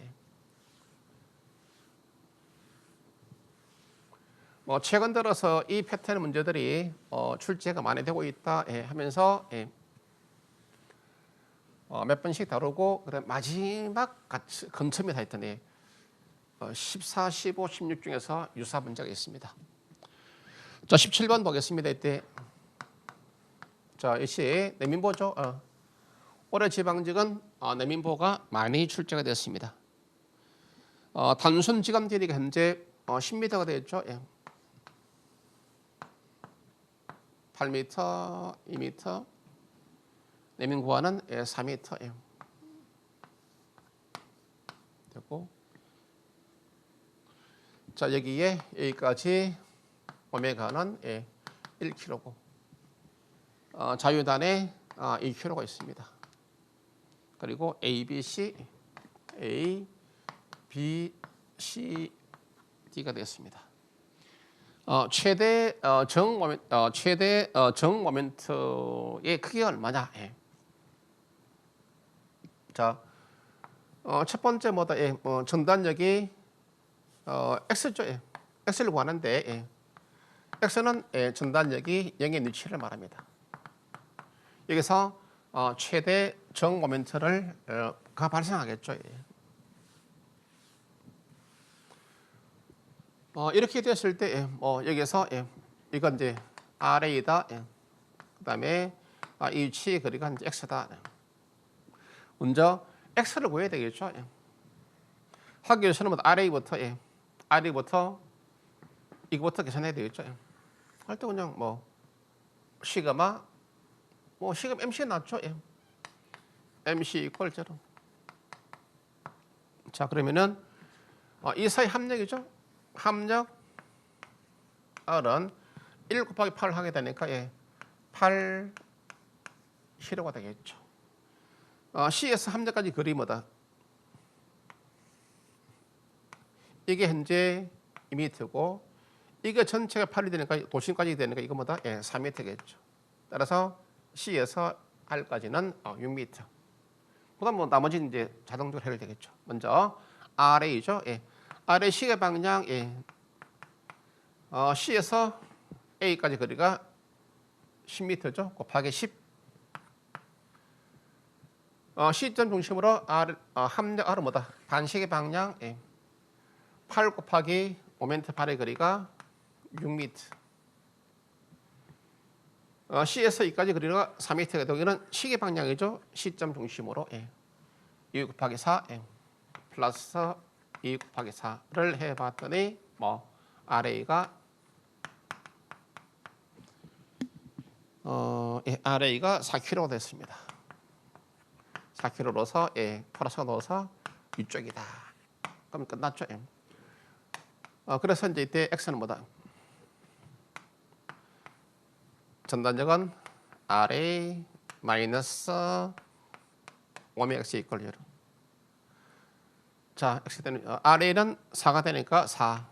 최근 들어서 이 패턴 문제들이 출제가 많이 되고 있다 하면서 몇 번씩 다루고 그래 마지막 근처에 다 있더니 14, 15, 16 중에서 유사 문제가 있습니다. 자, 17번 보겠습니다. 이때 자, 이시 내민보죠. 올해 지방직은 내민보가 많이 출제가 되었습니다. 단순 지감 길이가 현재 10m가 되었죠. 8m, 2m. 내민 구하는 4m 되고, 자 여기에 여기까지 오메가는 1kg고, 자유단에 2kg가 있습니다. 그리고 A, B, C, D가 되었습니다. 최대 정 모멘트의 크기가 얼마냐? 자, 첫 번째 전단력이 x죠. x를 구하는데 x는 전단력이 0의 위치를 말합니다. 여기서 최대 정 모멘트가 발생하겠죠. 이렇게 되었을 때 여기서 이건 이제 RA다. 그다음에 이 위치의 거리가 이제 x다. 먼저 x를 구해야 되겠죠. 하기 위해서는 RA부터 이거부터 계산해야 되겠죠. 할 때 그냥 시그마 시그마 MC 나왔죠. MC 이퀄 0. 자, 그러면은 이 사이 함력이죠. 함력 R은 1 곱하기 8 하게 되니까 8kg가 되겠죠. C에서 함력까지 거리 이게 현재 2m고, 이게 전체가 8이 되니까 도심까지 되니까 이거 4m겠죠. 따라서 C에서 R까지는 6m. 그다음 나머지는 이제 자동적으로 해결되겠죠. 먼저 RA죠. RA 시계 방향 C에서 A까지 거리가 10m죠. 곱하기 10. C점 중심으로 합력 R은 뭐다? 반시계 방향 8 곱하기 모멘트 8의 거리가 6m. C에서 E까지 거리가 4m가 되고 이는 시계 방향이죠. C점 중심으로 2 곱하기 4 플러스 2 곱하기 4를 해봤더니 뭐 RA가 RA가 4kg 됐습니다. 4kg 넣어서 플러스가 넣어서 이쪽이다. 그럼 끝났죠. 그래서 이제 이때 x는 뭐다? 전단적은 RA 마이너스 오메가 x 이퀄 0. 자, x 되는 RA는 4가 되니까 4.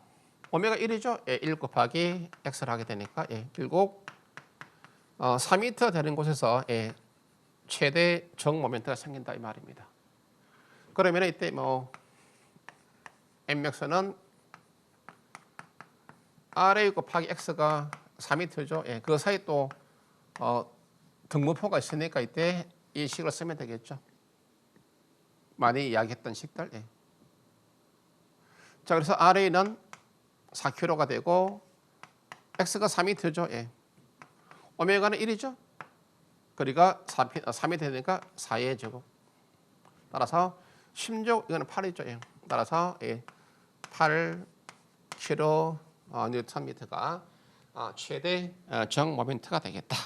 오메가 1이죠. 1 곱하기 x를 하게 되니까 결국 4m 되는 곳에서 최대 정 모멘트가 생긴다 이 말입니다. 그러면 이때 뭐 Mmax는 RA 곱하기 X가 4m죠. 그 사이 또 등분포가 있으니까 이때 이 식을 쓰면 되겠죠. 많이 이야기했던 식들. 자, 그래서 RA는 4kg가 되고 X가 4m죠. 오메가는 1이죠. 거리가 3이 되니까 4의 제곱. 따라서 10조 이거는 8이죠. 따라서 8kg 뉴턴 미터가 최대 정 모멘트가 되겠다.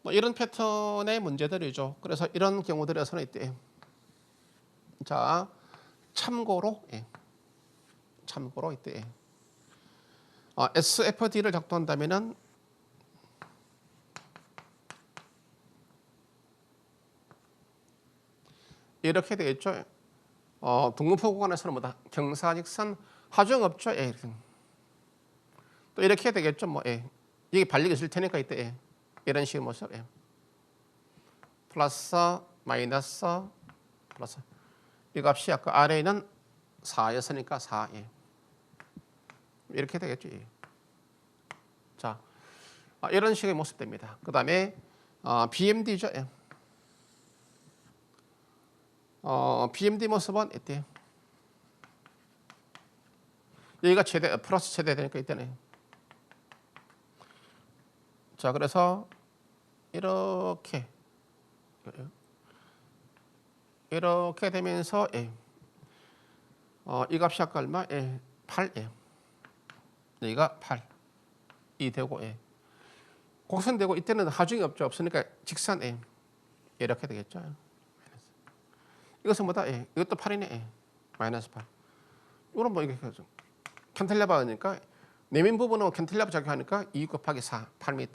뭐 이런 패턴의 문제들이죠. 그래서 이런 경우들에서는 이때 자 참고로 이때 SFD를 작동한다면은 이렇게 되겠죠. 등분포 구간에서는 뭐다? 경사직선 하중 없죠. 또 이렇게 되겠죠. 뭐 이게 반력이 있을 테니까 이때 이런 식의 모습. 플러스 마이너스 플러스 이 값이 아까 RA는 4였으니까 4. 이렇게 되겠죠. 자, 이런 식의 모습 됩니다. 그 다음에 BMD죠. BMD 모습은 이때 여기가 최대 플러스 최대 되니까 이때는 자 그래서 이렇게 되면서 이 값이 아까 얼마? 8 여기가 8이 되고 곡선되고 이때는 하중이 없으니까 직선 이렇게 되겠죠. 이것은 뭐다? 이것도 8이네. 마이너스 8. 이거는 뭐 이렇게 캔틸레버니까 내면 부분은 캔틸레버 작용하니까 2 곱하기 4, 8m.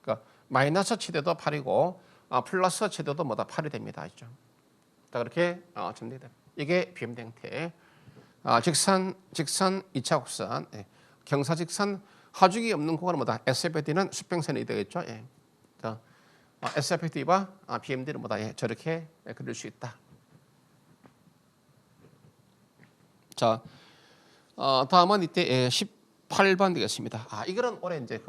그러니까 마이너스 치대도 8이고 플러스 치대도 뭐다? 8이 됩니다. 있죠. 자, 그렇게 정리됩니다. 이게 BMD 형태. 직선 2차 곡선. 경사직선 하중이 없는 구간은 뭐다? SFD는 수평선이 되겠죠. 자, SFD와 BMD는 뭐다? 저렇게 그릴 수 있다. 자, 다음은 이때 18번 되겠습니다. 이거는 올해 이제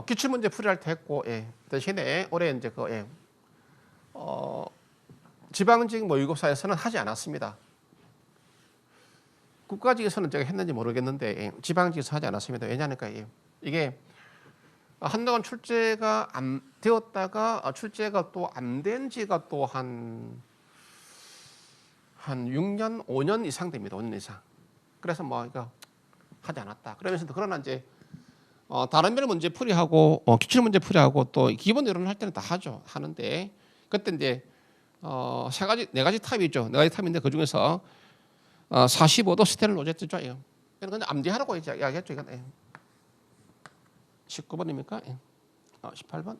기출 문제 풀이할 때 했고 대신에 올해 이제 지방직 모의고사에서는 하지 않았습니다. 국가직에서는 제가 했는지 모르겠는데 지방직에서 하지 않았습니다. 왜냐하니까 이게 한동안 출제가 안 되었다가 출제가 또 안 된 지가 또 한 6년, 5년 이상 됩니다. 5년 이상. 그래서 뭐 이거 하지 않았다. 그러나 이제 다른 별 문제 풀이하고 기출 문제 풀이하고 또 기본 이론을 할 때는 다 하는데 그때 이제 네 가지 탑이죠. 네 가지 탑인데 그 중에서 45도 스테른 로제트죠. 이건 암기하라고 이야기했죠. 이건 19번입니까? 18번.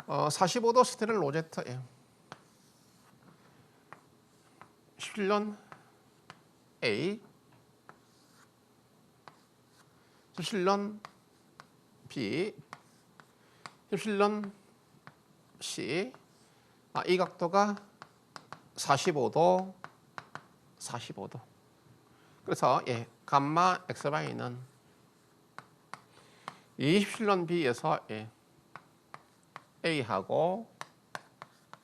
45도 스테른 로제트. 실론 A, 실론 B, 실론 C. 이 각도가 45도. 그래서 감마 xy는 20실론 b에서 a하고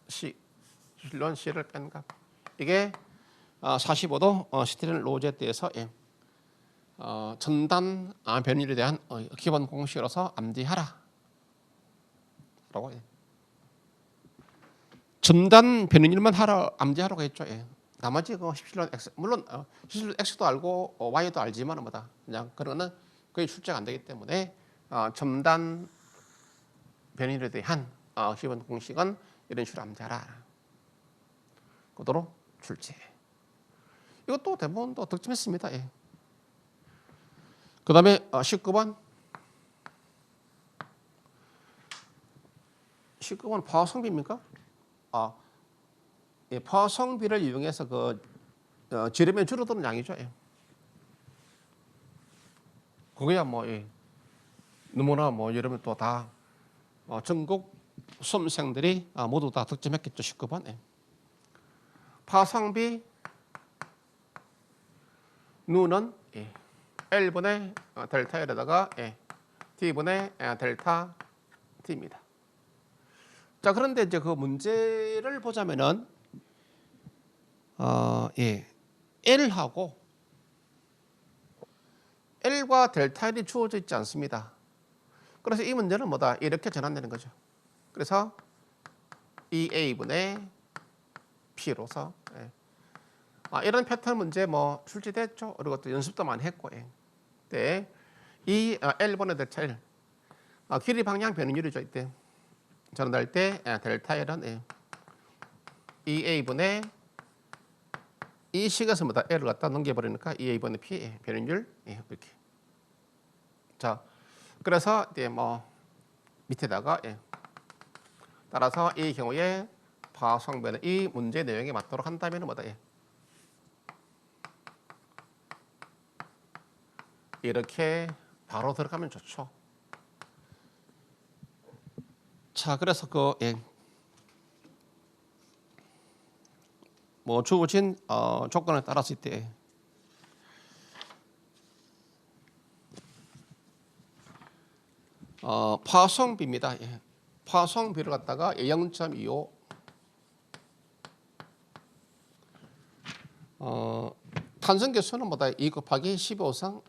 실론 c를 뺀 값. 이게 45도 스티른 로제트에서 전단 변율에 대한 기본 공식으로서 암기하라. 라고 전단 변율만 암기하라고 했죠. 나머지 그 십실론 x 물론 십실론 x도 알고 y도 알지만 뭐다 그냥 그거는 거의 출제가 안 되기 때문에 전단 변율에 대한 기본 공식은 이런 식으로 암기하라. 그대로 출제. 이것도 대부분 또 득점했습니다. 그 다음에 19번. 19번 파워성비입니까? 파워성비를 이용해서 지름이 줄어드는 양이죠. 그거야 너무나 여러분 또 다 전국 수험생들이 모두 다 득점했겠죠. 19번. 파워성비 누는 L분의 델타 L에다가 T분의 델타 T입니다. 자, 그런데 이제 그 문제를 보자면은 L하고 L과 델타 L이 주어져 있지 않습니다. 그래서 이 문제는 뭐다? 이렇게 전환되는 거죠. 그래서 EA분의 P로서 이런 패턴 문제 출제됐죠. 그리고 또 연습도 많이 했고. 네. 이 L분의 델타 L 길이 방향 변율이죠. 이때 전환할 때 델타 L은 EA분의 이 식에서 뭐다? L을 갖다 넘겨버리니까 EA분의 P 변율 이렇게. 자, 그래서 이제 밑에다가 따라서 이 경우에 파성변은 이 문제 내용에 맞도록 한다면 뭐다? 이렇게 바로 들어가면 좋죠. 자, 그래서 주어진 조건에 따라서 이때 파성비입니다. 파성비를 갖다가 0.25 탄성 개수는 뭐다? 2 곱하기 15상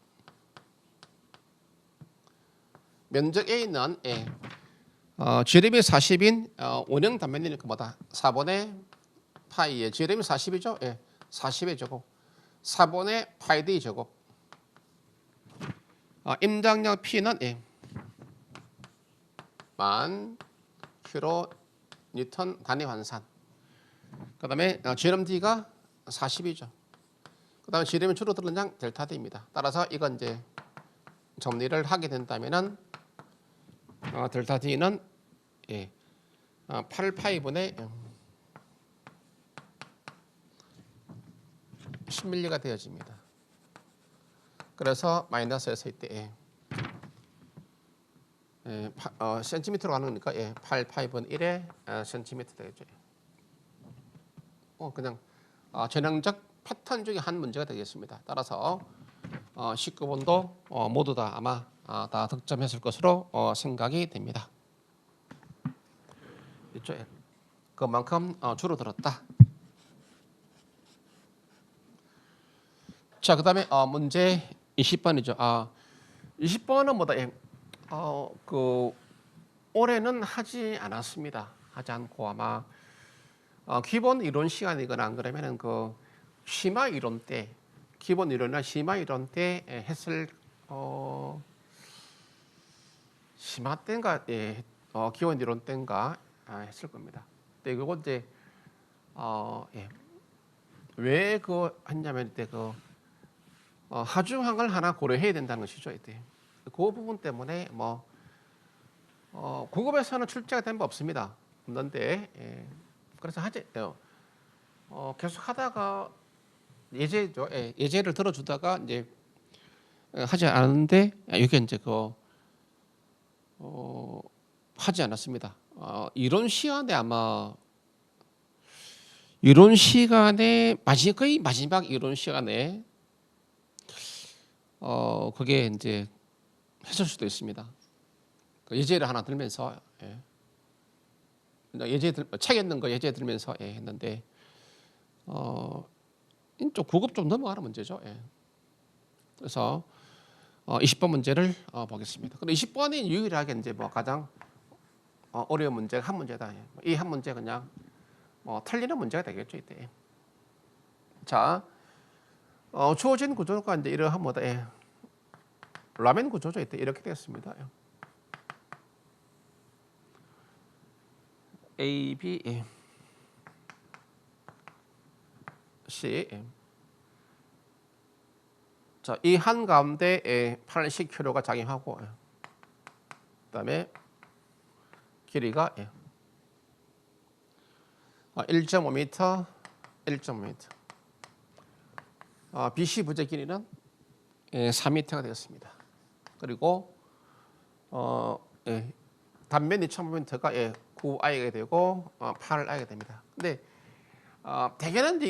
면적 A는 지름이 40인 원형 단면이니까 뭐다? 4분의 파이에 지름이 40이죠? 40의 제곱 4분의 파이 d 제곱 임장량 P는 10,000 킬로뉴턴 단위 환산. 그 다음에 지름 D가 40이죠. 그 다음에 지름이 줄어드는 양 델타 D입니다. 따라서 이건 이제 정리를 하게 된다면은 델타 D는 8파이분의 10밀리가 되어집니다. 그래서 마이너스에서 이때 센티미터로 가는 거니까 8파이분 1의 센티미터 되겠죠. 그냥 전형적 패턴 중에 한 문제가 되겠습니다. 따라서 19번도 모두 다 아마 다 득점했을 것으로 생각이 됩니다. 이쪽에 그만큼 줄어들었다. 자, 그다음에 문제 20번이죠. 20번은 뭐다? 올해는 하지 않았습니다. 하지 않고 아마 기본 이론 시간이거나 안 그러면은 심화 이론 때 기본 이론이나 심화 이론 때 했을 심화 때인가 기본 이론 때인가 했을 겁니다. 근데 그거 이제 왜 했냐면 이때 하중항을 하나 고려해야 된다는 것이죠. 이때 그 부분 때문에 고급에서는 출제가 된 바 없습니다. 없는데 그래서 계속 하다가 예제죠. 예제를 들어주다가 이제 하지 않았는데 이게 이제 하지 않았습니다. 이런 시간에 아마 거의 마지막 이론 시간에 그게 이제 했을 수도 있습니다. 그 예제를 하나 들면서 예. 책 읽는 거 예제 들면서 예, 했는데 좀 9급 좀 넘어가는 문제죠. 예. 그래서 20번 문제를 보겠습니다. 근데 20번이 유일하게 이제 뭐 가장 어려운 문제가 한 문제다. 이 한 문제 그냥 뭐 틀리는 문제가 되겠죠 이때. 자, 주어진 구조가 이제 이러한 뭐다. 예. 라멘 구조죠 이때 이렇게 되었습니다. A, B, C. 자, 이 한 가운데 80kg가 작용하고 그다음에 길이가 1.5m, 1.5m. BC 부재 길이는 4m가 되었습니다. 그리고 단면 2.5m가 9i가 되고 8i가 됩니다. 근데 대개는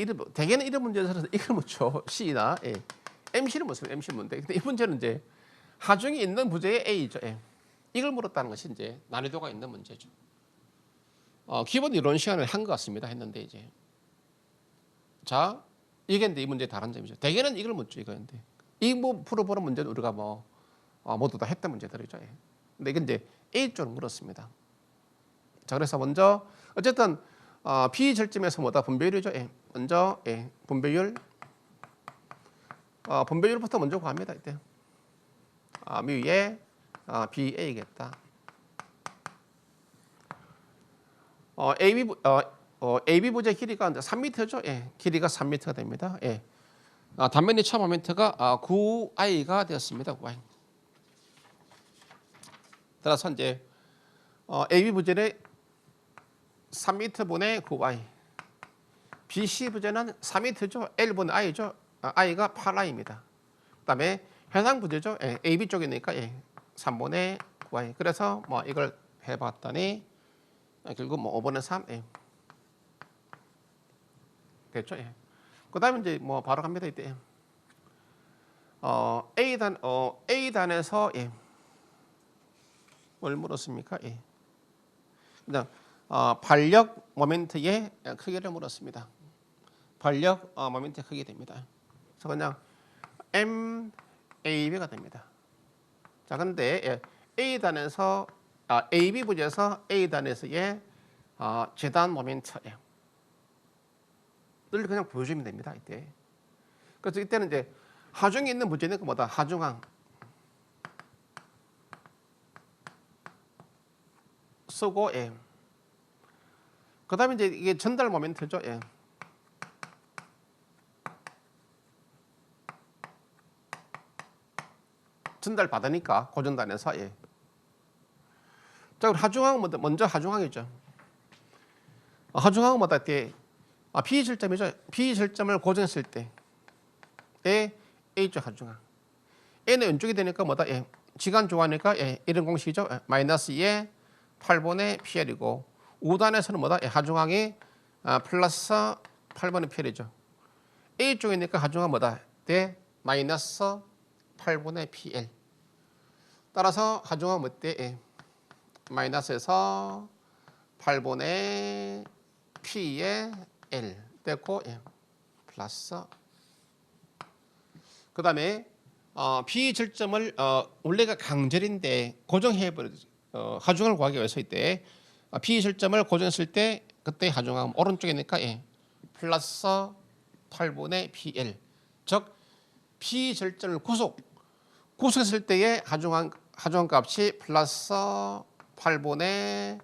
이런 문제에서는 이걸 묻죠. C나 MC는 무슨 MC 문제. 근데 이 문제는 이제 하중이 있는 부재의 A죠. 이걸 물었다는 것이 이제 난이도가 있는 문제죠. 기본 이론 시간을 한 것 같습니다. 했는데 이제 자 이게 이제 이 문제의 다른 점이죠. 대개는 이걸 묻죠. 이거인데 이 뭐 풀어보는 문제는 우리가 뭐 모두 다 했던 문제들이죠. 근데 이게 이제 A 쪽을 물었습니다. 자 그래서 먼저 어쨌든 비절점에서 뭐다 분배율이죠. 먼저 분배율 분배율부터 먼저 구합니다. 이때 뮤에 BA겠다. AB 부재 길이가 3m죠. 길이가 3m가 됩니다. 단면이 1.5m가 9i가 되었습니다. 9i. 따라서 이제 AB 부재의 3m분의 9i. BC 부재는 4m죠. L분의 i죠. i가 8i입니다. 그다음에 해상 부재죠. AB 쪽이니까 3분의 9i. 그래서 뭐 이걸 해봤더니 결국 뭐 5분의 3 됐죠. 그다음에 이제 뭐 바로 갑니다. 이때 A단에서 뭘 물었습니까? 그냥 반력 모멘트의 크기를 물었습니다. 반력 모멘트의 크기 됩니다. 그래서 그냥 MAB가 됩니다. 자, 근데 A단에서 AB 부재에서 A단에서의 재단 모멘트를 그냥 보여주면 됩니다. 이때. 그래서 이때는 이제 하중이 있는 부재는 뭐다? 하중항 쓰고 그다음에 이제 이게 전달 모멘트죠. 전달 받으니까 고전단에서 자, 하중항은 먼저 하중항이죠. 하중항은 뭐다? B절점이죠. B절점을 고정했을 때에 A쪽 하중항. N은 왼쪽이 되니까 뭐다? 지간 좋아하니까 이런 공식이죠. 마이너스 2의 8분의 PL이고 우단에서는 뭐다? 하중항이 플러스 8분의 PL이죠. A쪽이니까 하중항 뭐다? 대 마이너스 8분의 PL. 따라서 하중항 뭐 때? 마이너스에서 8분의 P의 L 됐고 플러스 그 다음에 B절점을 원래가 강절인데 고정해버리죠. 하중을 구하기 위해서 이때 B절점을 고정했을 때 그때 하중항 오른쪽이니까 플러스 8분의 PL 즉 B절점을 구속했을 때의 하중항 값이 플러스 8분의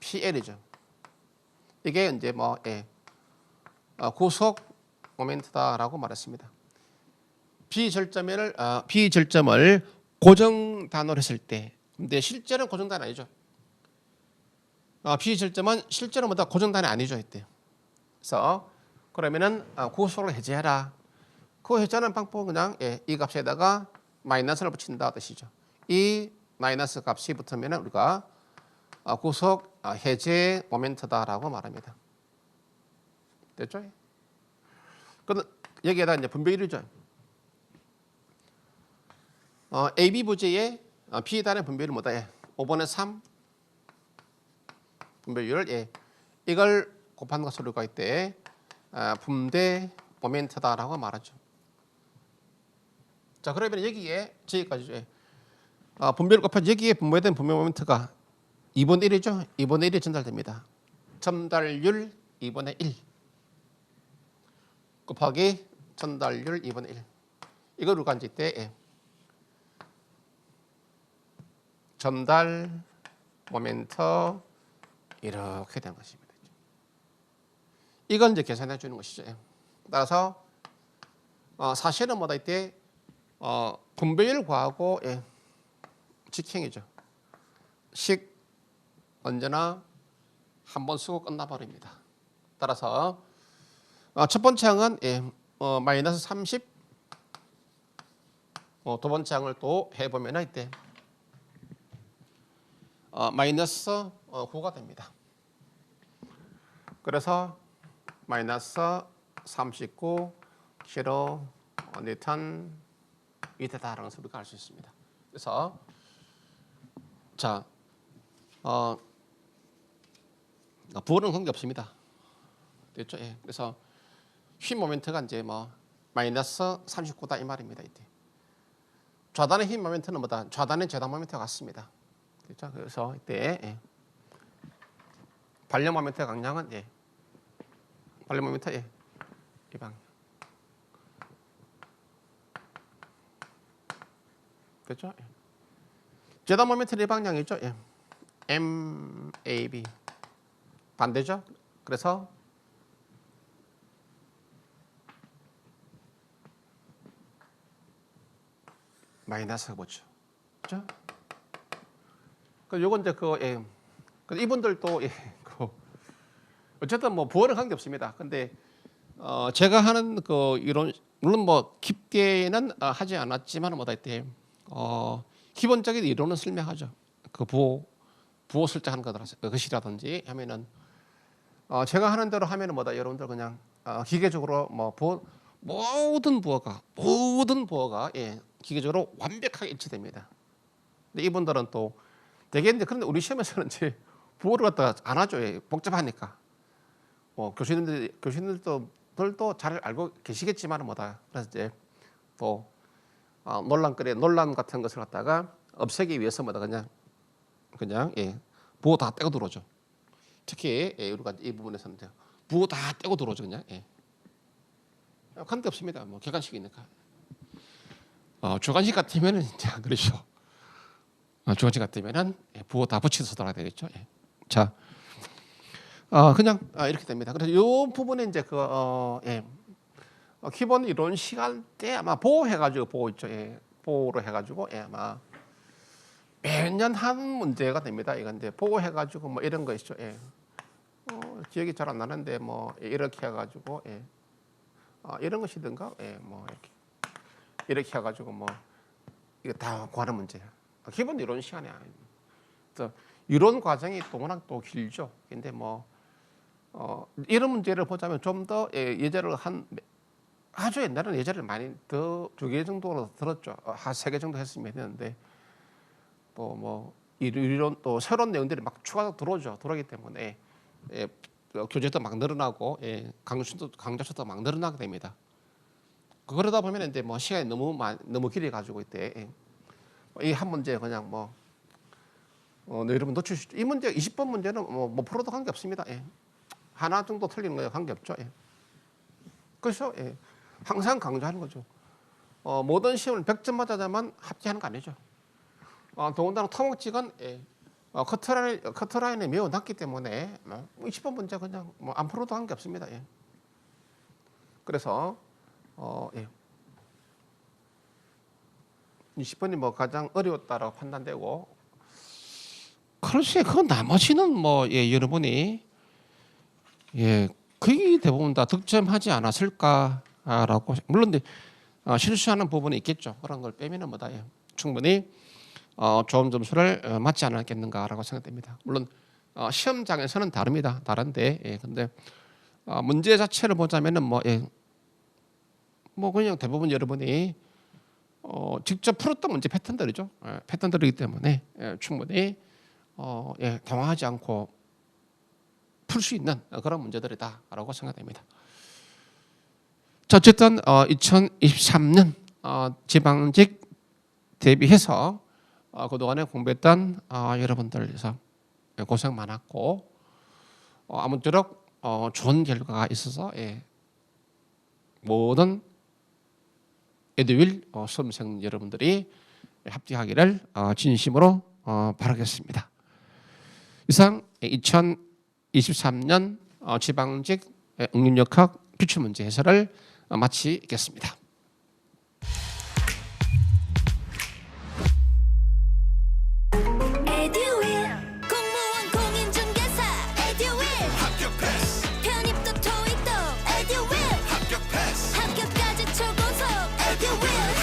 PL이죠. 이게 이제 뭐 구속 모멘트다라고 말했습니다. B절점을 고정 단어로 했을 때, 근데 실제로는 고정 단어 아니죠. B절점은 실제로 뭐다 고정 단어 아니죠 이때. 그래서 그러면은 구속을 해제해라. 그 해제하는 방법은 그냥 이 값에다가 마이너스를 붙인다 뜻이죠. 이 마이너스 값이 붙으면 우리가 구속 해제 모멘트다라고 말합니다. 됐죠? 그럼 여기에다 이제 분배율이죠. AB 부지의 P단의 분배율 뭐다? 5분의 3 분배율 이걸 곱하는 것으로 갈 때 분배 모멘트다라고 말하죠. 자, 그러면 여기에 저기까지죠. 분배율 곱하기 여기에 분배된 분배 모멘트가 2분의 1이죠. 2분의 1이 전달됩니다. 전달율 2분의 1 곱하기 전달율 2분의 1 이걸 우리가 앉을 때 전달 모멘트 이렇게 되는 것입니다. 이건 이제 계산해 주는 것이죠. 따라서 사실은 뭐다 이때 분배율 구하고 직행이죠. 식 언제나 한 번 쓰고 끝나버립니다. 따라서 첫 번째 항은 마이너스 30 두 번째 항을 또 해보면 이때 마이너스 9가 됩니다. 그래서 마이너스 39 킬로 뉴턴 이때다라는 것을 우리가 알 수 있습니다. 그래서 자 부호는 관계 없습니다. 됐죠? 그래서 힘 모멘트가 이제 마이너스 39다 이 말입니다. 이때 좌단의 힘 모멘트는 뭐다? 좌단의 제당 모멘트와 같습니다. 그렇죠? 그래서 이때 발력 모멘트의 강량은 발력 모멘트 이 방향. 그렇죠? 제당 모멘트는 이 방향이죠. MAB 반대죠. 그래서 마이너스가 뭐죠? 그렇죠? 요건 이제 이분들도 어쨌든 부호는 관계 없습니다. 근데 제가 하는 이론 물론 깊게는 하지 않았지만 뭐다 이때 기본적인 이론은 설명하죠. 부호 설정하는 것이라든지 하면은 제가 하는 대로 하면은 뭐다 여러분들 그냥 기계적으로 모든 부호가 기계적으로 완벽하게 일치됩니다. 근데 이분들은 또 되게 그런데 우리 시험에서는 이제 부호를 갖다가 안 하죠. 복잡하니까. 교수님들도 잘 알고 계시겠지만 뭐다. 그래서 이제 또 논란 같은 것을 갖다가 없애기 위해서 뭐다 그냥 부호 다 떼고 들어오죠. 특히 우리가 이 부분에서는 부호 다 떼고 들어오죠. 그냥 관계 없습니다. 객관식이니까. 주관식 같으면은 이제 그렇죠. 주관식 같으면은 부호 다 붙여서 들어야 되겠죠. 자, 그냥 이렇게 됩니다. 그래서 이 부분에 이제 기본 이론 시간 때 아마 보호해가지고 보호 있죠. 보호로 해가지고 아마 매년 한 문제가 됩니다. 이건데 보호해가지고 이런 거 있죠. 기억이 잘 안 나는데 이렇게 해가지고 이런 것이든가 이렇게 해가지고 이거 다 구하는 문제야. 기본 이론 시간이 아닙니다. 이론 과정이 또 워낙 또 길죠. 근데 이런 문제를 보자면 좀 더 예제를 아주 옛날에는 예제를 많이 더 2개 정도로 들었죠. 한 3개 정도 했으면 했는데 이론 또 새로운 내용들이 막 추가로 들어오죠. 들어오기 때문에 교재도 막 늘어나고 강좌수도 막 늘어나게 됩니다. 그러다 보면 이제 시간이 너무 길어 가지고 이때 이 한 문제 그냥 여러분 놓칠 수 있죠. 이 문제 20번 문제는 풀어도 관계 없습니다. 하나 정도 틀리는 거에 관계 없죠. 그래서 항상 강조하는 거죠. 모든 시험을 100점 맞아야만 합격하는 거 아니죠. 더군다나 토목직은 커트라인이 매우 낮기 때문에 20번 문제 그냥 안 풀어도 관계 없습니다. 그래서 20번이 가장 어려웠다라고 판단되고, 글쎄 그 나머지는 여러분이 거의 대부분 다 득점하지 않았을까라고. 물론 실수하는 부분이 있겠죠. 그런 걸 빼면은 충분히 좋은 점수를 맞지 않았겠는가라고 생각됩니다. 물론 시험장에서는 다릅니다. 다른데 근데 문제 자체를 보자면은 그냥 대부분 여러분이 직접 풀었던 문제 패턴들이죠. 패턴들이기 때문에 충분히 당황하지 않고 풀 수 있는 그런 문제들이다라고 생각됩니다. 자, 어쨌든 2023년 지방직 대비해서 그동안에 공부했던 여러분들에서 고생 많았고 아무쪼록 좋은 결과가 있어서 모든 에듀윌 수험생 여러분들이 합격하기를 진심으로 바라겠습니다. 이상 2023년 지방직 응용역학 기출문제 해설을 마치겠습니다. 합격까지 초고속 에듀윌